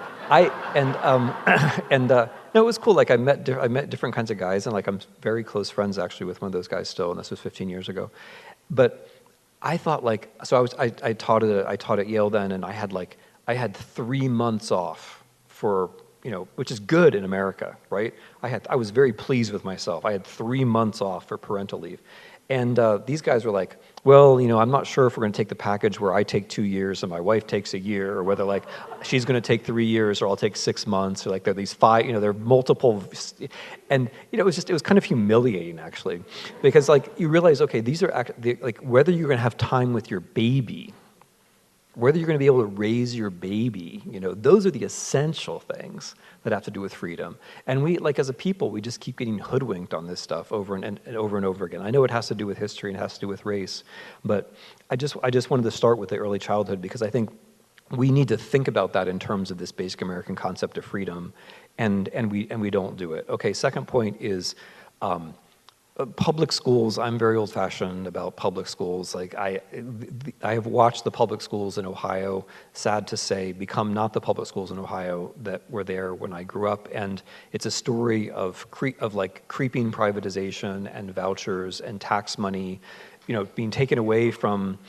no, it was cool. Like I met different kinds of guys, and like I'm very close friends actually with one of those guys still, and this was 15 years ago. But I thought I taught at Yale then, and I had 3 months off for, which is good in America, right? I was very pleased with myself. I had 3 months off for parental leave. And these guys were like, well, I'm not sure if we're going to take the package where I take 2 years and my wife takes a year, or whether like she's going to take 3 years or I'll take 6 months, or like there are these 5, there are multiple, and it was kind of humiliating actually, because like you realize, okay, these are like whether you're going to have time with your baby, whether you're going to be able to raise your baby, those are the essential things that have to do with freedom. And we, like as a people, we just keep getting hoodwinked on this stuff over and over again. I know it has to do with history and it has to do with race, but I just wanted to start with the early childhood, because I think we need to think about that in terms of this basic American concept of freedom, and we don't do it. Okay, second point is public schools, I'm very old-fashioned about public schools. Like I have watched the public schools in Ohio, sad to say, become not the public schools in Ohio that were there when I grew up. And it's a story of like creeping privatization and vouchers and tax money, being taken away from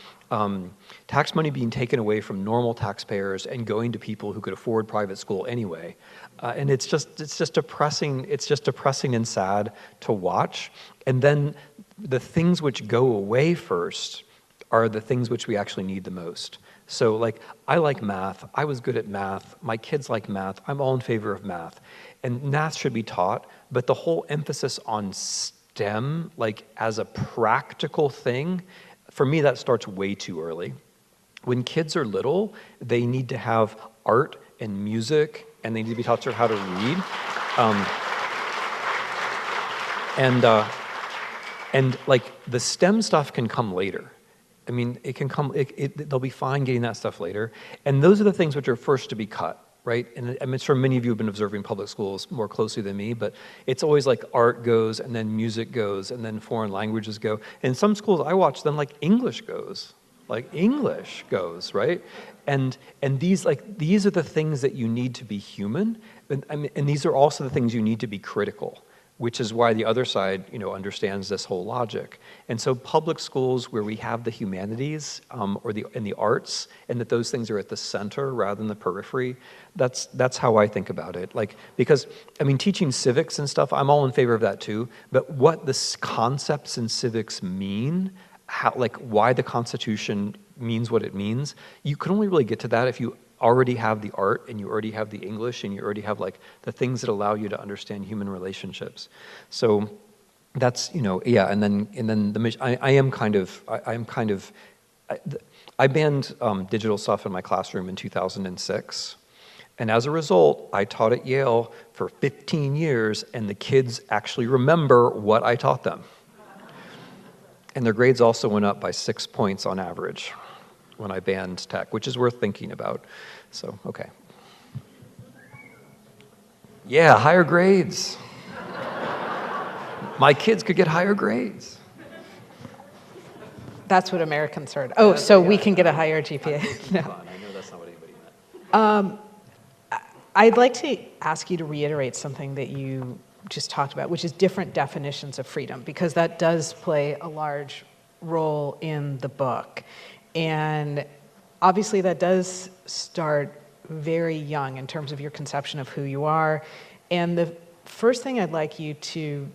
tax money being taken away from normal taxpayers and going to people who could afford private school anyway. And it's just depressing. It's just depressing and sad to watch. And then the things which go away first are the things which we actually need the most. So like, I like math. I was good at math. My kids like math. I'm all in favor of math. And math should be taught, but the whole emphasis on STEM, like as a practical thing, for me, that starts way too early. When kids are little, they need to have art and music, and they need to be taught how to read. And like the STEM stuff can come later. I mean, it can come, they'll be fine getting that stuff later. And those are the things which are first to be cut, right? And I'm sure many of you have been observing public schools more closely than me, but it's always like art goes, and then music goes, and then foreign languages go. And some schools I watch, then like English goes, right? And these are the things that you need to be human, and these are also the things you need to be critical, which is why the other side, understands this whole logic. And so public schools where we have the humanities and the arts, and that those things are at the center rather than the periphery, that's how I think about it. Like, because, teaching civics and stuff, I'm all in favor of that too, but what the concepts in civics mean, why the Constitution means what it means, you can only really get to that if you already have the art, and you already have the English, and you already have like the things that allow you to understand human relationships. So that's, yeah. And then I banned digital stuff in my classroom in 2006. And as a result, I taught at Yale for 15 years, and the kids actually remember what I taught them. And their grades also went up by 6 points on average when I banned tech, which is worth thinking about. So, okay. Yeah, higher grades. My kids could get higher grades. That's what Americans heard. Oh, so we can get a higher GPA. No. I know that's not what anybody meant. I'd like to ask you to reiterate something that you just talked about, which is different definitions of freedom, because that does play a large role in the book. And obviously that does start very young in terms of your conception of who you are. And the first thing I'd like you to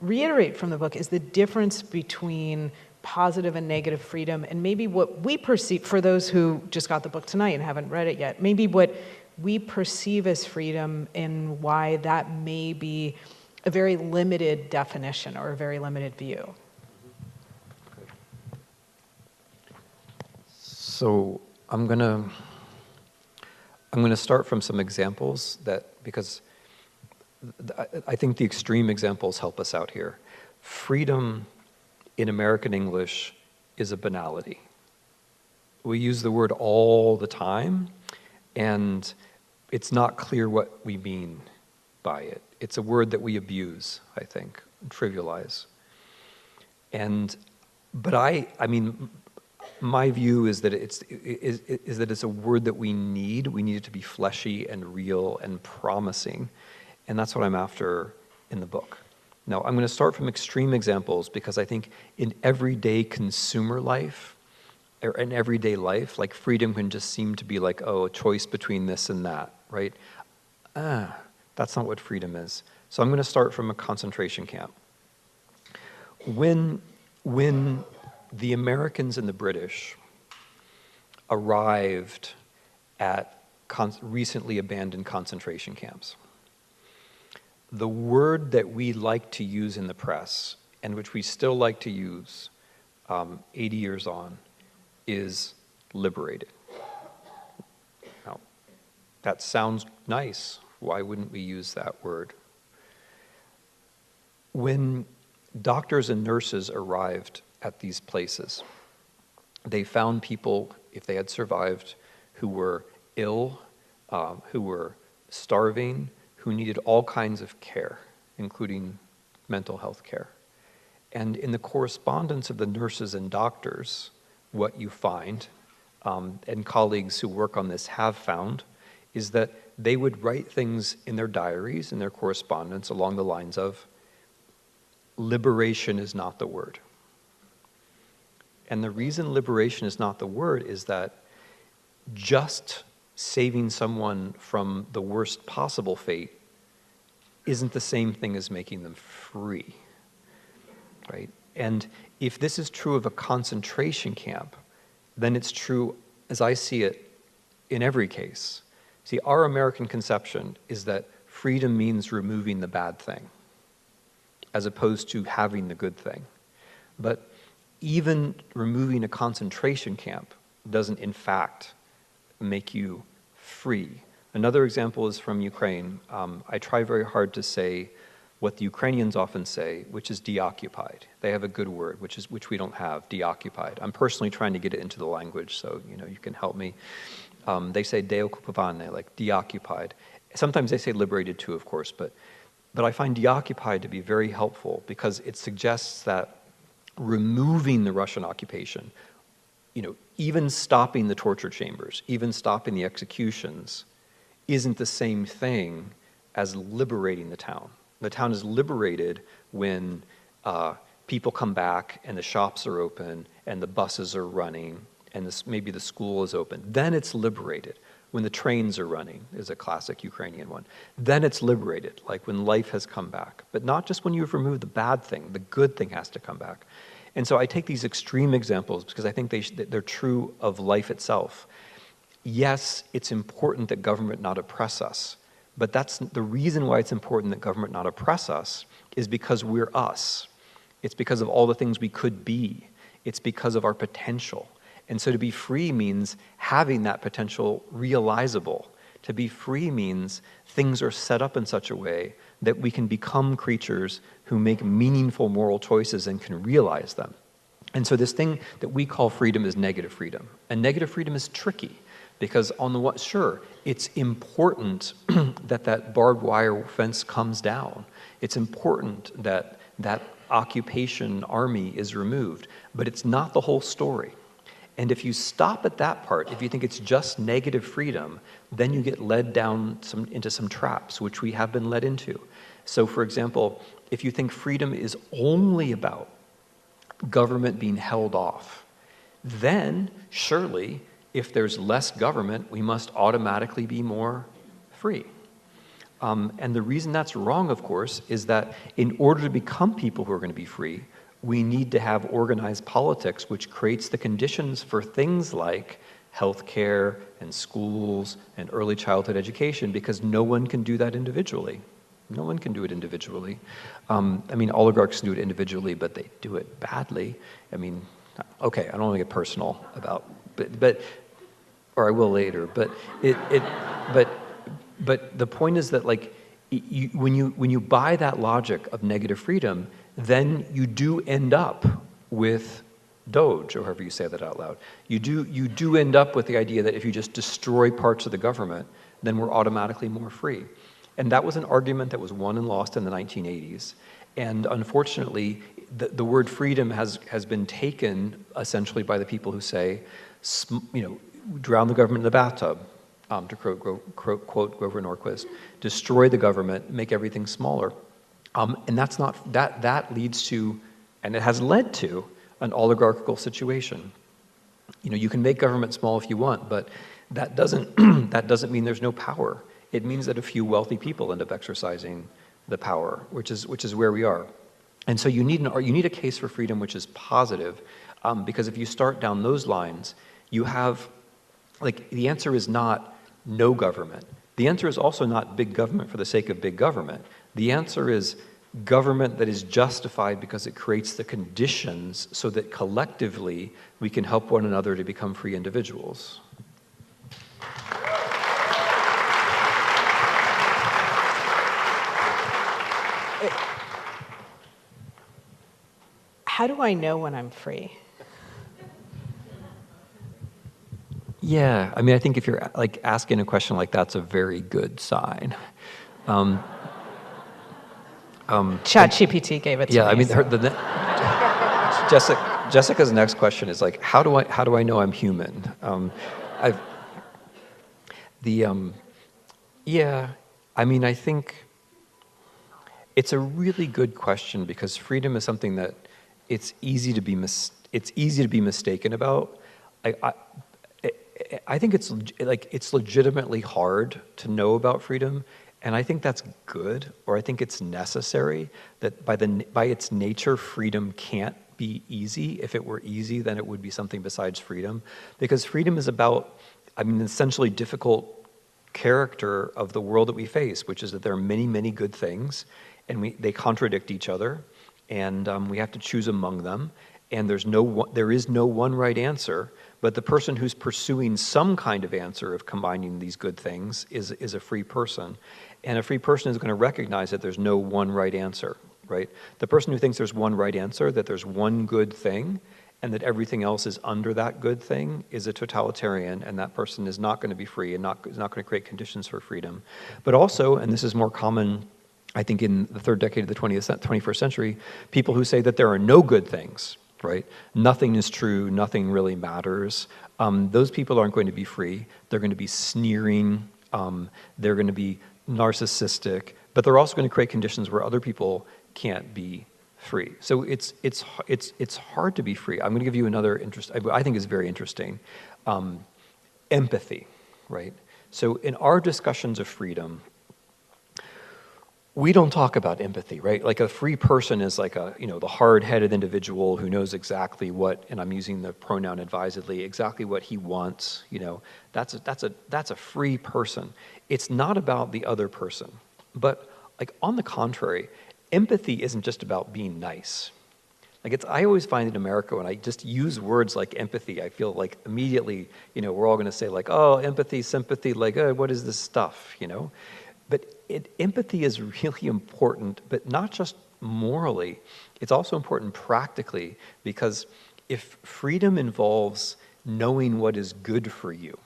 reiterate from the book is the difference between positive and negative freedom, and maybe what we perceive, for those who just got the book tonight and haven't read it yet, maybe what we perceive as freedom and why that may be a very limited definition or a very limited view. So I'm gonna start from some examples because I think the extreme examples help us out here. Freedom in American English is a banality. We use the word all the time, and it's not clear what we mean by it. It's a word that we abuse, I think, trivialize. But my view is that it's a word that we need. We need it to be fleshy and real and promising, and that's what I'm after in the book. Now, I'm going to start from extreme examples because I think in everyday consumer life, or in everyday life, like freedom can just seem to be like, a choice between this and that, right? That's not what freedom is. So I'm going to start from a concentration camp. When the Americans and the British arrived at recently abandoned concentration camps, the word that we like to use in the press, and which we still like to use 80 years on, is liberated. Now, that sounds nice. Why wouldn't we use that word? When doctors and nurses arrived at these places, they found people, if they had survived, who were ill, who were starving, who needed all kinds of care, including mental health care. And in the correspondence of the nurses and doctors, what you find, and colleagues who work on this have found, is that they would write things in their diaries, in their correspondence, along the lines of, liberation is not the word. And the reason liberation is not the word is that just saving someone from the worst possible fate isn't the same thing as making them free, right? And if this is true of a concentration camp, then it's true, as I see it, in every case. See, our American conception is that freedom means removing the bad thing, as opposed to having the good thing. But even removing a concentration camp doesn't, in fact, make you free. Another example is from Ukraine. I try very hard to say what the Ukrainians often say, which is deoccupied. They have a good word, which we don't have, deoccupied. I'm personally trying to get it into the language, so you can help me. They say deoccupavane, like deoccupied. Sometimes they say liberated too, of course, but I find deoccupied to be very helpful because it suggests that removing the Russian occupation, even stopping the torture chambers, even stopping the executions, isn't the same thing as liberating the town. The town is liberated when people come back and the shops are open and the buses are running and maybe the school is open. Then it's liberated. When the trains are running is a classic Ukrainian one. Then it's liberated, like when life has come back. But not just when you've removed the bad thing, the good thing has to come back. And so I take these extreme examples because I think they're true of life itself. Yes, it's important that government not oppress us, but that's the reason why it's important that government not oppress us is because we're us. It's because of all the things we could be. It's because of our potential. And so to be free means having that potential realizable. To be free means things are set up in such a way that we can become creatures who make meaningful moral choices and can realize them. And so this thing that we call freedom is negative freedom. And negative freedom is tricky because on the one, sure, it's important that that barbed wire fence comes down. It's important that that occupation army is removed, but it's not the whole story. And if you stop at that part, if you think it's just negative freedom, then you get led down into some traps, which we have been led into. So for example, if you think freedom is only about government being held off, then surely if there's less government, we must automatically be more free. And the reason that's wrong, of course, is that in order to become people who are going to be free, we need to have organized politics which creates the conditions for things like healthcare and schools and early childhood education because no one can do that individually. No one can do it individually. Oligarchs do it individually, but they do it badly. Okay, I don't want to get personal about, or I will later, but the point is that when you buy that logic of negative freedom, then you do end up with Doge, or however you say that out loud. You do end up with the idea that if you just destroy parts of the government, then we're automatically more free. And that was an argument that was won and lost in the 1980s. And unfortunately, the word freedom has been taken essentially by the people who say, drown the government in the bathtub, to quote Grover Norquist, destroy the government, make everything smaller. And that leads to, and it has led to, an oligarchical situation. You can make government small if you want, but that doesn't mean there's no power. It means that a few wealthy people end up exercising the power, which is where we are. And so you need a case for freedom which is positive, because if you start down those lines, you have, the answer is not no government. The answer is also not big government for the sake of big government. The answer is government that is justified because it creates the conditions so that collectively we can help one another to become free individuals. How do I know when I'm free? Yeah, I think if you're asking a question like that's a very good sign. ChatGPT gave it to me. Yeah, Jessica's next question is like, how do I know I'm human? Yeah, I mean, I think it's a really good question because freedom is something that it's easy to be mistaken about. I think it's legitimately hard to know about freedom, and I think that's good, or I think it's necessary. That by its nature, freedom can't be easy. If it were easy, then it would be something besides freedom, because freedom is about, I mean, essentially difficult character of the world that we face, which is that there are many, many good things, and they contradict each other, and we have to choose among them, and there is no one right answer, but the person who's pursuing some kind of answer of combining these good things is a free person, and a free person is going to recognize that there's no one right answer, right? The person who thinks there's one right answer, that there's one good thing, and that everything else is under that good thing is a totalitarian, and that person is not going to be free and is not going to create conditions for freedom. But also, and this is more common, I think, in the third decade of the 21st century, people who say that there are no good things, right? Nothing is true, nothing really matters. Those people aren't going to be free. They're going to be sneering, they're going to be narcissistic, but they're also going to create conditions where other people can't be free. So it's hard to be free. I'm going to give you another I think is very interesting. Empathy, right? So in our discussions of freedom, we don't talk about empathy, right? Like a free person is like the hard-headed individual who knows exactly what, and I'm using the pronoun advisedly, exactly what he wants. That's a free person. It's not about the other person, but like on the contrary, empathy isn't just about being nice. I always find in America when I just use words like empathy, I feel like immediately, we're all going to say like, oh, empathy, sympathy, like, what is this stuff, But empathy is really important, but not just morally. It's also important practically, because if freedom involves knowing what is good for you,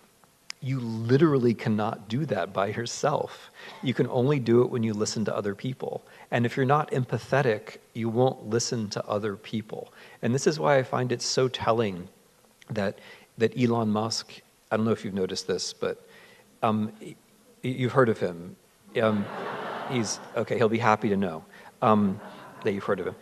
you literally cannot do that by yourself. You can only do it when you listen to other people. And if you're not empathetic, you won't listen to other people. And this is why I find it so telling that Elon Musk, I don't know if you've noticed this, but you've heard of him. He'll be happy to know that you've heard of him.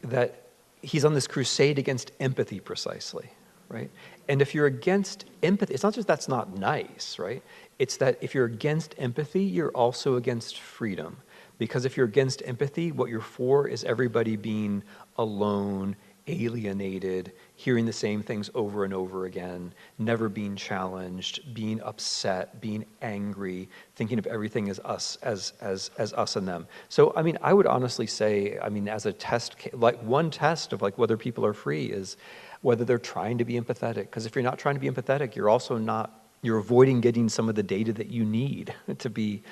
That he's on this crusade against empathy precisely, right? And if you're against empathy, it's not just that's not nice, right? It's that if you're against empathy, you're also against freedom. Because if you're against empathy, what you're for is everybody being alone, alienated, hearing the same things over and over again, never being challenged, being upset, being angry, thinking of everything as us, as us and them. So, I mean, I would honestly say, I mean, as a test, like one test of like whether people are free is whether they're trying to be empathetic. Because if you're not trying to be empathetic, you're avoiding getting some of the data that you need to be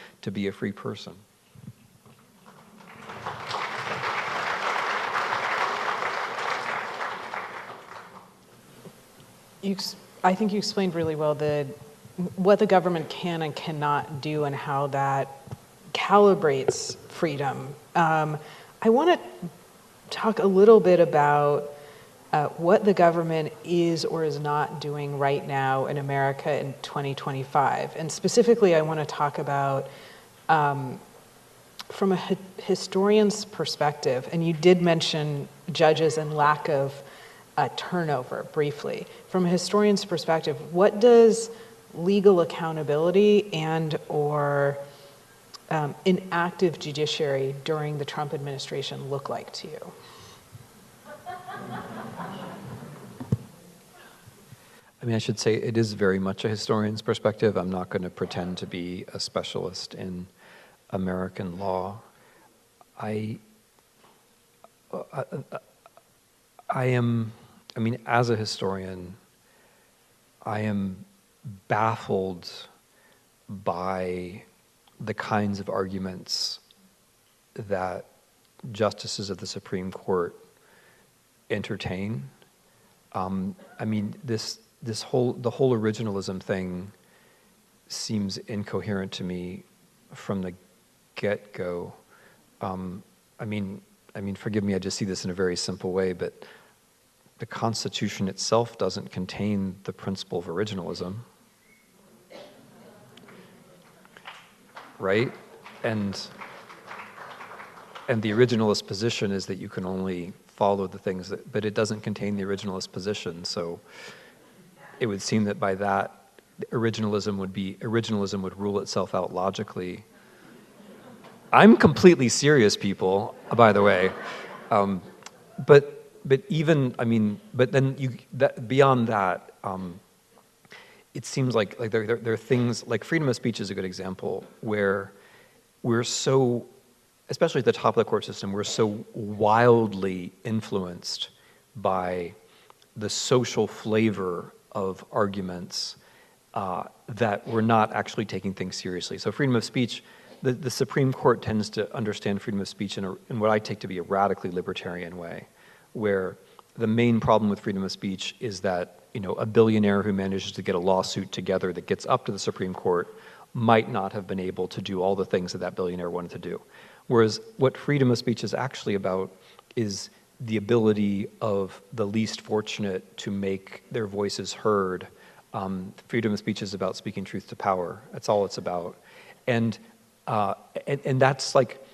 a free person. I think you explained really well what the government can and cannot do and how that calibrates freedom. I want to talk a little bit about what the government is or is not doing right now in America in 2025. And specifically, I want to talk about from a historian's perspective, and you did mention judges and lack of turnover briefly. From a historian's perspective, what does legal accountability and or an active judiciary during the Trump administration look like to you? I mean, I should say it is very much a historian's perspective. I'm not going to pretend to be a specialist in American law. I mean, as a historian, I am baffled by the kinds of arguments that justices of the Supreme Court entertain. I mean, the whole originalism thing seems incoherent to me from the get-go. I mean, I mean, forgive me, I just see this in a very simple way, but the Constitution itself doesn't contain the principle of originalism, right? And the originalist position is that you can only follow the things that, but it doesn't contain the originalist position. So it would seem that by that, originalism would rule itself out logically. I'm completely serious, people, by the way. But even, I mean, but then beyond that, it seems like there are things, like freedom of speech is a good example, where we're so, especially at the top of the court system, we're so wildly influenced by the social flavor of arguments that we're not actually taking things seriously. So freedom of speech, the Supreme Court tends to understand freedom of speech in what I take to be a radically libertarian way, where the main problem with freedom of speech is that, you know, a billionaire who manages to get a lawsuit together that gets up to the Supreme Court might not have been able to do all the things that that billionaire wanted to do. Whereas what freedom of speech is actually about is the ability of the least fortunate to make their voices heard. Freedom of speech is about speaking truth to power. That's all it's about. And that's like,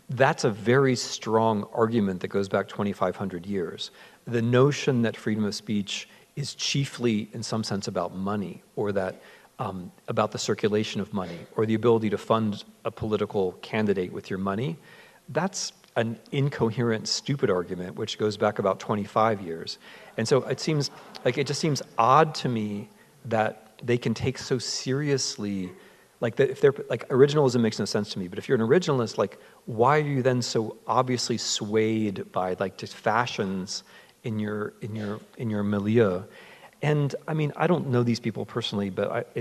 that's a very strong argument that goes back 2,500 years. The notion that freedom of speech is chiefly, in some sense, about money, or that about the circulation of money, or the ability to fund a political candidate with your money, that's an incoherent, stupid argument, which goes back about 25 years. And so it seems like, it just seems odd to me that they can take so seriously, like that if they're, like originalism makes no sense to me, but if you're an originalist, like why are you then so obviously swayed by like just fashions in your milieu? And I mean, I don't know these people personally, but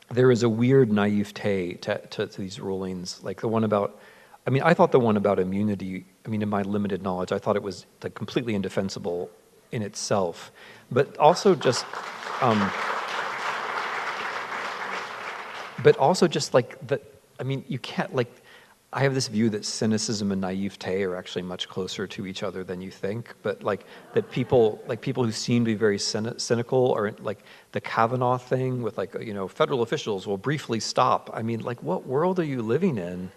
there is a weird naivete to these rulings, like the one about, I mean, I thought the one about immunity, I mean, in my limited knowledge, I thought it was like completely indefensible in itself, but also just like the, I mean, you can't like, I have this view that cynicism and naivete are actually much closer to each other than you think, but like that people who seem to be very cynical, or like the Kavanaugh thing with like, you know, federal officials will briefly stop. I mean, like what world are you living in?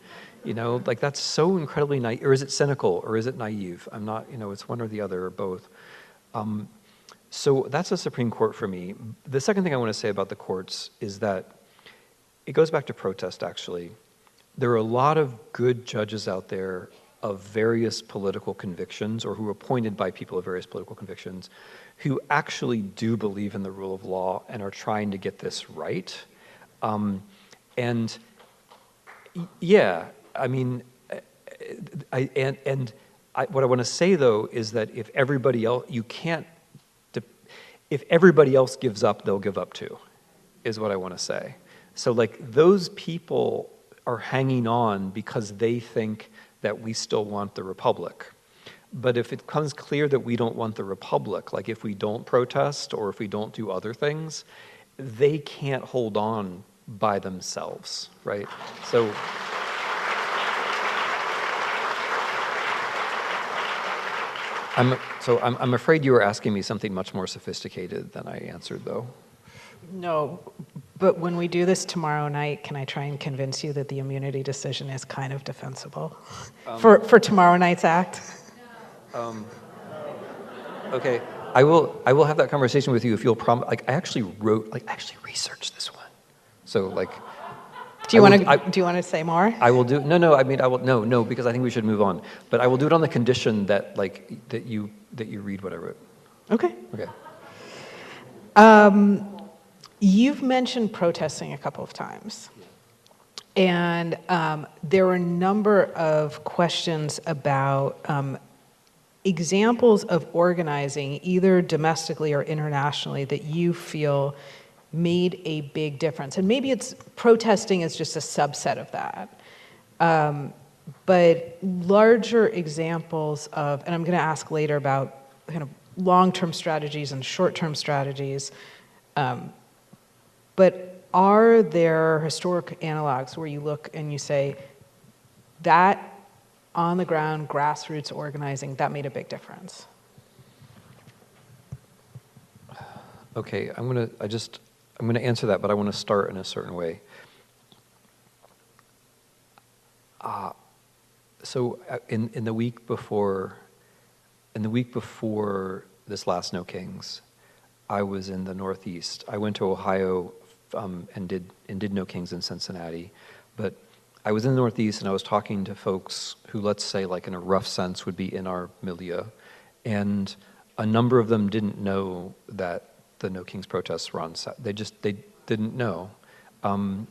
You know, like that's so incredibly naive, or is it cynical or is it naive? I'm not, you know, it's one or the other or both. So that's the Supreme Court for me. The second thing I want to say about the courts is that it goes back to protest, actually. There are a lot of good judges out there of various political convictions, or who are appointed by people of various political convictions, who actually do believe in the rule of law and are trying to get this right. And yeah, I mean, what I want to say though is that if everybody else, if everybody else gives up, they'll give up too, is what I want to say. So like those people are hanging on because they think that we still want the republic. But if it becomes clear that we don't want the republic, like if we don't protest or if we don't do other things, they can't hold on by themselves, right? So I'm afraid you were asking me something much more sophisticated than I answered, though. No, but when we do this tomorrow night, can I try and convince you that the immunity decision is kind of defensible for tomorrow night's act? Okay, I will have that conversation with you if you'll promise. Like, I actually researched this one, so like. Do you want to say more? I will do. No. I mean, I will. No, because I think we should move on. But I will do it on the condition that that you read what I wrote. Okay. Okay. You've mentioned protesting a couple of times. And there were a number of questions about examples of organizing, either domestically or internationally, that you feel made a big difference. And maybe it's protesting is just a subset of that. But larger examples of, and I'm going to ask later about kind of long-term strategies and short-term strategies, but are there historic analogs where you look and you say, that on the ground, grassroots organizing, that made a big difference. Okay, I'm gonna answer that, but I want to start in a certain way. So in the week before this last No Kings, I was in the Northeast. I went to Ohio and did No Kings in Cincinnati, but I was in the Northeast and I was talking to folks who, let's say, like in a rough sense, would be in our milieu, and a number of them didn't know that the No Kings protests were on Saturday. They didn't know, and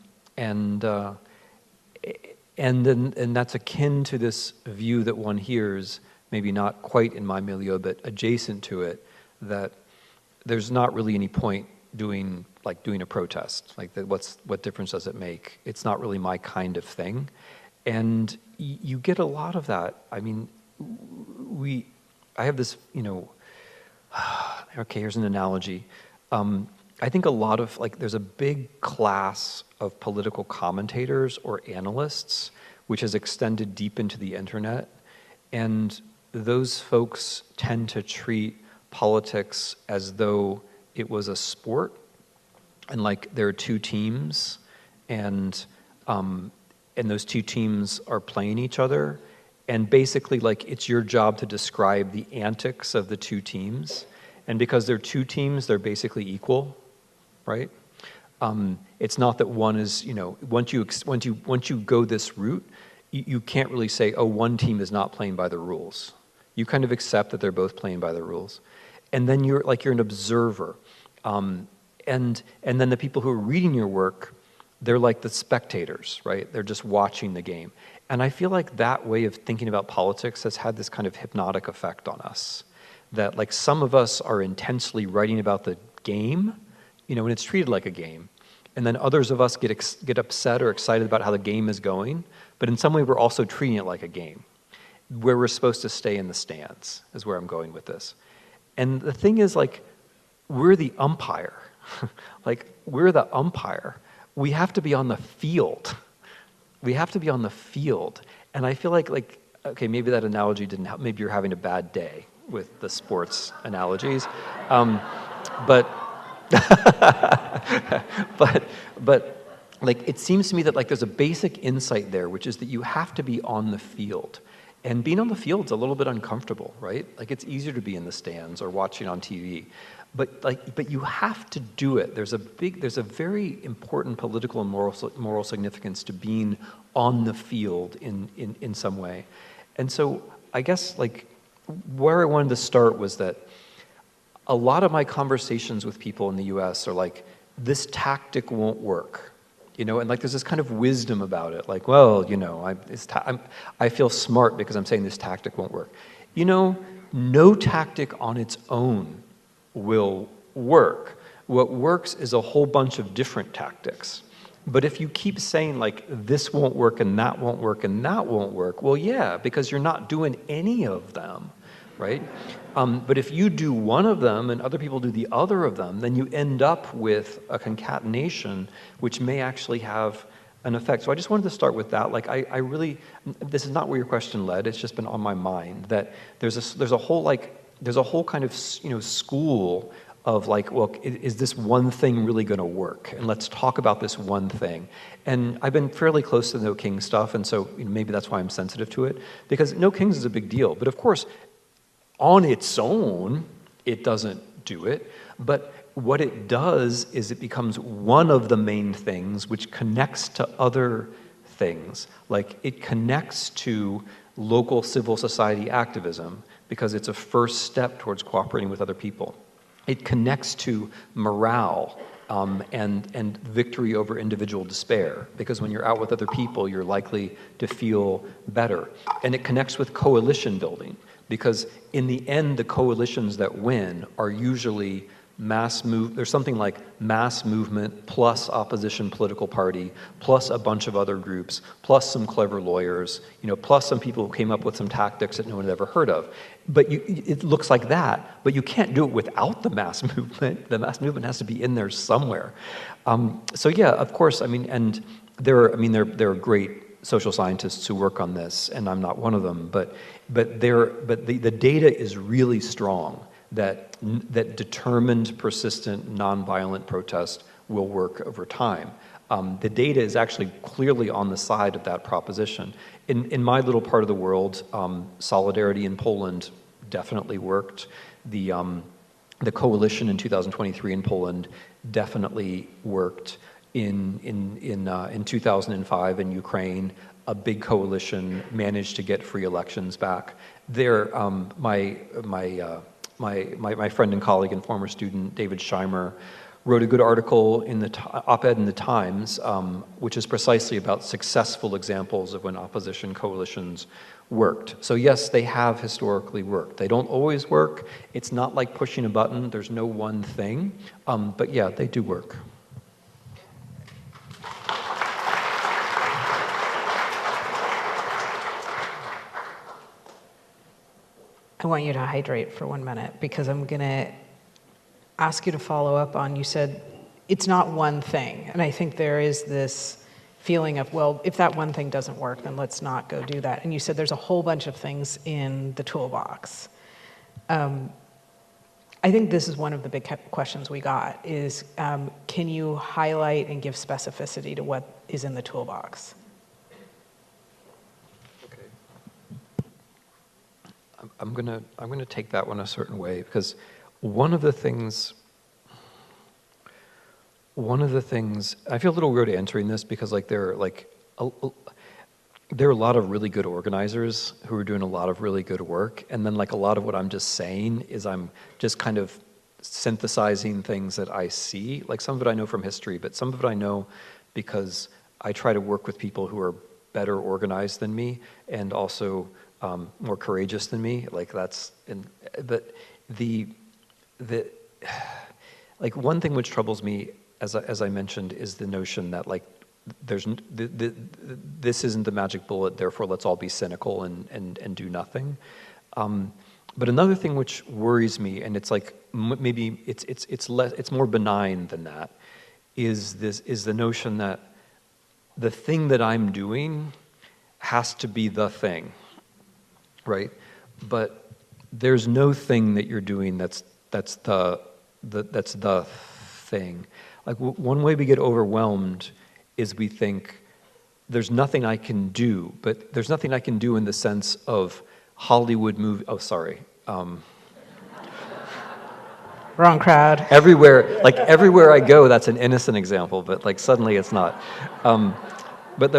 that's akin to this view that one hears, maybe not quite in my milieu, but adjacent to it, that there's not really any point doing a protest. Like, what difference does it make? It's not really my kind of thing. And you get a lot of that. I mean, I have this, okay, here's an analogy. I think a lot of, there's a big class of political commentators or analysts, which has extended deep into the internet. And those folks tend to treat politics as though it was a sport, and there are two teams, and those two teams are playing each other, and basically it's your job to describe the antics of the two teams, and because they're two teams, they're basically equal, right? It's not that one is, once you go this route, you can't really say, oh, one team is not playing by the rules. You kind of accept that they're both playing by the rules, and then you're an observer. And then the people who are reading your work, they're like the spectators, right? They're just watching the game. And I feel like that way of thinking about politics has had this kind of hypnotic effect on us. That some of us are intensely writing about the game, and it's treated like a game. And then others of us get upset or excited about how the game is going. But in some way, we're also treating it like a game, where we're supposed to stay in the stands, is where I'm going with this. And the thing is, we're the umpire. We're the umpire. We have to be on the field. We have to be on the field. And I feel okay, maybe that analogy didn't help. Maybe you're having a bad day with the sports analogies. But it seems to me that there's a basic insight there, which is that you have to be on the field. And being on the field's a little bit uncomfortable, right? It's easier to be in the stands or watching on TV. But you have to do it. There's a very important political and moral significance to being on the field in some way. And so I guess where I wanted to start was that a lot of my conversations with people in the US are this tactic won't work. And there's this kind of wisdom about it. I feel smart because I'm saying this tactic won't work. No tactic on its own will work. What works is a whole bunch of different tactics. But if you keep saying this won't work and that won't work and that won't work, well, yeah, because you're not doing any of them, right? But if you do one of them and other people do the other of them, then you end up with a concatenation which may actually have an effect. So I just wanted to start with that. I really, this is not where your question led. It's just been on my mind that there's a whole kind of school of well, is this one thing really going to work? And let's talk about this one thing. And I've been fairly close to the No Kings stuff, and so maybe that's why I'm sensitive to it, because No Kings is a big deal. But of course, on its own, it doesn't do it. But what it does is it becomes one of the main things which connects to other things. It connects to local civil society activism because it's a first step towards cooperating with other people. It connects to morale and victory over individual despair, because when you're out with other people, you're likely to feel better. And it connects with coalition building, because in the end, the coalitions that win are usually there's something like mass movement plus opposition political party plus a bunch of other groups plus some clever lawyers, plus some people who came up with some tactics that no one had ever heard of. But it looks like that, but you can't do it without the mass movement. The mass movement has to be in there somewhere. So yeah, of course, and there are great social scientists who work on this, and I'm not one of them, but the data is really strong that determined, persistent, nonviolent protest will work over time. The data is actually clearly on the side of that proposition. In my little part of the world, Solidarity in Poland definitely worked. The coalition in 2023 in Poland definitely worked. In 2005 in Ukraine, a big coalition managed to get free elections back. There, my friend and colleague and former student David Scheimer wrote a good article in the op-ed in the Times, which is precisely about successful examples of when opposition coalitions worked. So yes, they have historically worked. They don't always work. It's not like pushing a button. There's no one thing. But yeah, they do work. I want you to hydrate for 1 minute because I'm going to ask you to follow up on, you said it's not one thing. And I think there is this feeling of, well, if that one thing doesn't work, then let's not go do that. And you said there's a whole bunch of things in the toolbox. I think this is one of the big questions we got is, can you highlight and give specificity to what is in the toolbox? I'm gonna take that one a certain way because one of the things I feel a little weird answering this because there are a lot of really good organizers who are doing a lot of really good work, and then a lot of what I'm just saying is I'm just kind of synthesizing things that I see. Some of it I know from history, but some of it I know because I try to work with people who are better organized than me and also more courageous than me. But one thing which troubles me, as I mentioned, is the notion that this isn't the magic bullet, therefore let's all be cynical and do nothing. But another thing which worries me, and it's maybe it's more benign than that, is the notion that the thing that I'm doing has to be the thing. Right, but there's no thing that you're doing that's the thing. One way we get overwhelmed is we think there's nothing I can do, but there's nothing I can do in the sense of Hollywood movie. Oh, sorry. Wrong crowd. Everywhere I go, that's an innocent example, but suddenly it's not. But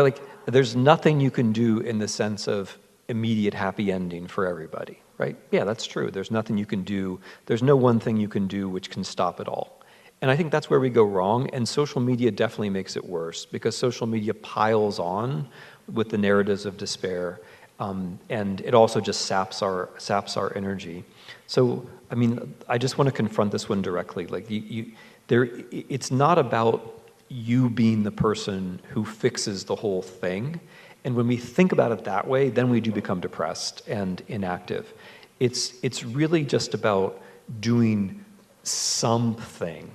there's nothing you can do in the sense of immediate happy ending for everybody, right? Yeah, that's true. There's nothing you can do. There's no one thing you can do which can stop it all. And I think that's where we go wrong, and social media definitely makes it worse because social media piles on with the narratives of despair, and it also just saps our energy. So, I just want to confront this one directly. It's not about you being the person who fixes the whole thing. And when we think about it that way, then we do become depressed and inactive. It's really just about doing something.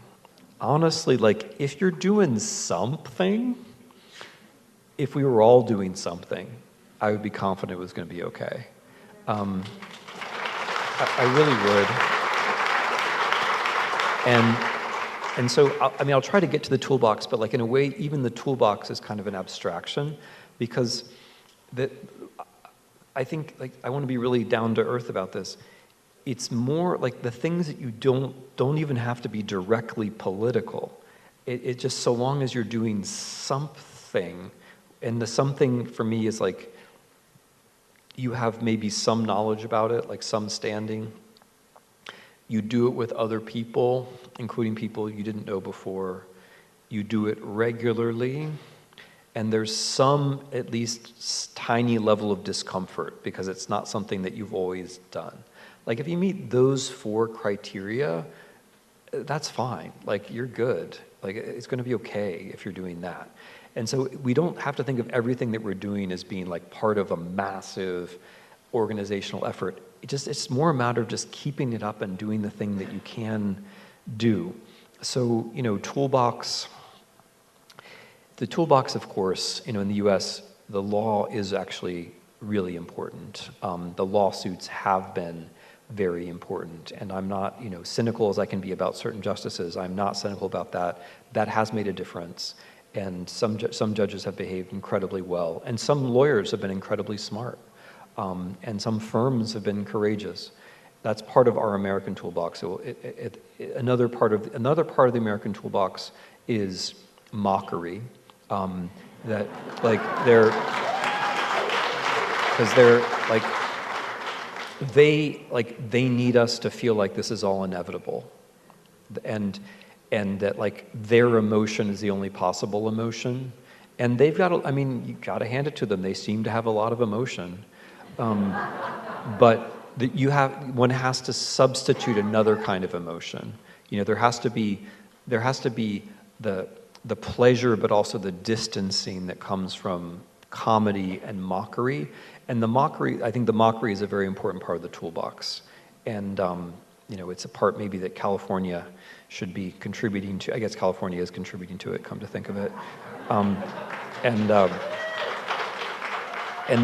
Honestly, if you're doing something, if we were all doing something, I would be confident it was going to be okay. I really would. And so, I'll try to get to the toolbox, but in a way, even the toolbox is kind of an abstraction. Because I think I want to be really down to earth about this. It's more the things that you don't even have to be directly political. It just so long as you're doing something, and the something for me is you have maybe some knowledge about it, some standing. You do it with other people, including people you didn't know before. You do it regularly. And there's some, at least, tiny level of discomfort because it's not something that you've always done. If you meet those 4 criteria, that's fine. You're good. It's going to be okay if you're doing that. And so we don't have to think of everything that we're doing as being part of a massive organizational effort. It's more a matter of just keeping it up and doing the thing that you can do. So, toolbox. The toolbox, of course, in the U.S., the law is actually really important. The lawsuits have been very important, and I'm not, cynical as I can be about certain justices. I'm not cynical about that. That has made a difference, and some judges have behaved incredibly well, and some lawyers have been incredibly smart, and some firms have been courageous. That's part of our American toolbox. So another part of the American toolbox is mockery. That like they need us to feel like this is all inevitable, and that like their emotion is the only possible emotion, and they've got to, you got to hand it to them. They seem to have a lot of emotion, but one has to substitute another kind of emotion. There has to be the pleasure, but also the distancing that comes from comedy and mockery. And I think the mockery is a very important part of the toolbox. And, it's a part maybe that California should be contributing to. I guess California is contributing to it, come to think of it. And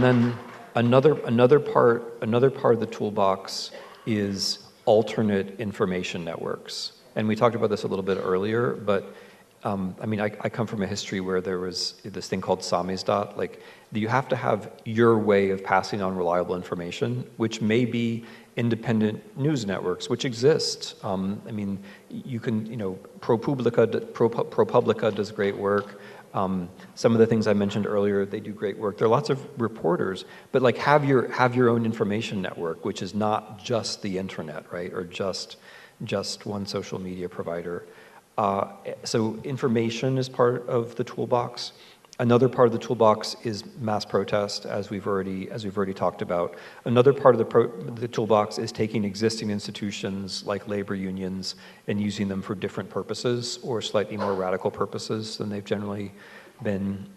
then another part of the toolbox is alternate information networks. And we talked about this a little bit earlier, but I come from a history where there was this thing called samizdat. Like, you have to have your way of passing on reliable information, which may be independent news networks, which exist. You can, ProPublica does great work. Some of the things I mentioned earlier, they do great work. There are lots of reporters, but like have your own information network, which is not just the internet, right, or just one social media provider. So information is part of the toolbox. Another part of the toolbox is mass protest, as we've already talked about. Another part of the toolbox is taking existing institutions like labor unions and using them for different purposes or slightly more radical purposes than they've generally been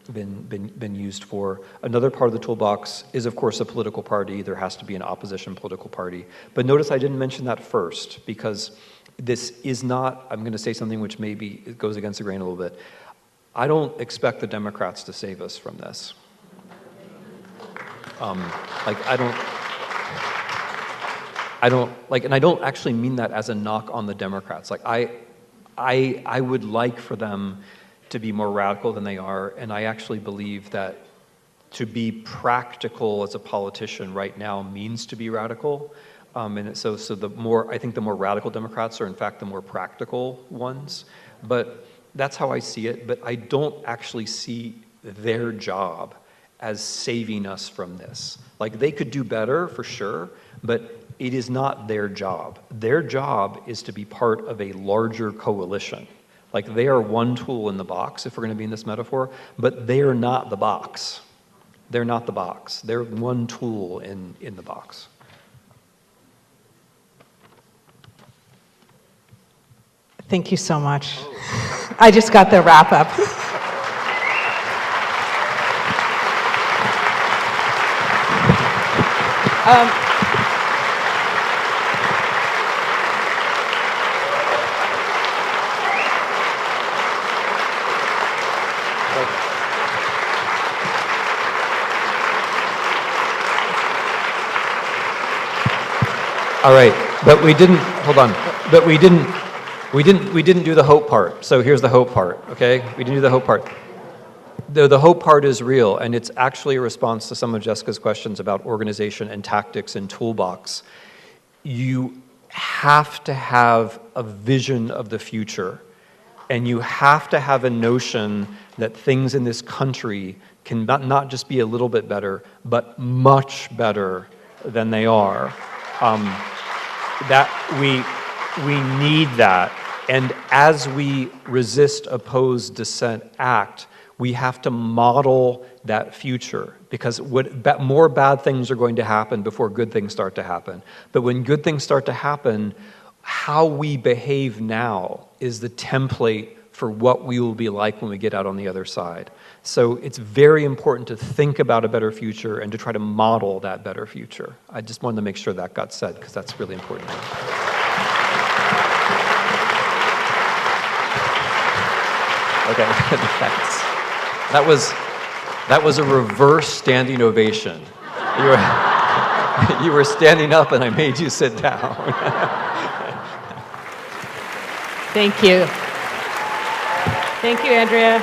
used for. Another part of the toolbox is, of course, a political party. There has to be an opposition political party. But notice I didn't mention that first, because this is not, I'm going to say something which maybe it goes against the grain a little bit. I don't expect the Democrats to save us from this. I don't actually mean that as a knock on the Democrats. Like, I would like for them to be more radical than they are, and I actually believe that to be practical as a politician right now means to be radical. And so I think the more radical Democrats are, in fact, the more practical ones. But that's how I see it. But I don't actually see their job as saving us from this. Like, they could do better, for sure, but it is not their job. Their job is to be part of a larger coalition. Like, they are one tool in the box, if we're going to be in this metaphor, but they are not the box. They're not the box. They're one tool in the box. Thank you so much. I just got the wrap up. All right, but we didn't, hold on, but we didn't do the hope part. So here's the hope part, okay? We didn't do the hope part. The hope part is real, and it's actually a response to some of Jessica's questions about organization and tactics and toolbox. You have to have a vision of the future, and you have to have a notion that things in this country can not just be a little bit better, but much better than they are. That we need that. And as we resist, oppose, dissent, act, we have to model that future, because more bad things are going to happen before good things start to happen. But when good things start to happen, how we behave now is the template for what we will be like when we get out on the other side. So it's very important to think about a better future and to try to model that better future. I just wanted to make sure that got said, because that's really important. Okay, thanks. That was That was a reverse standing ovation. You were standing up and I made you sit down. Thank you. Thank you, Andrea.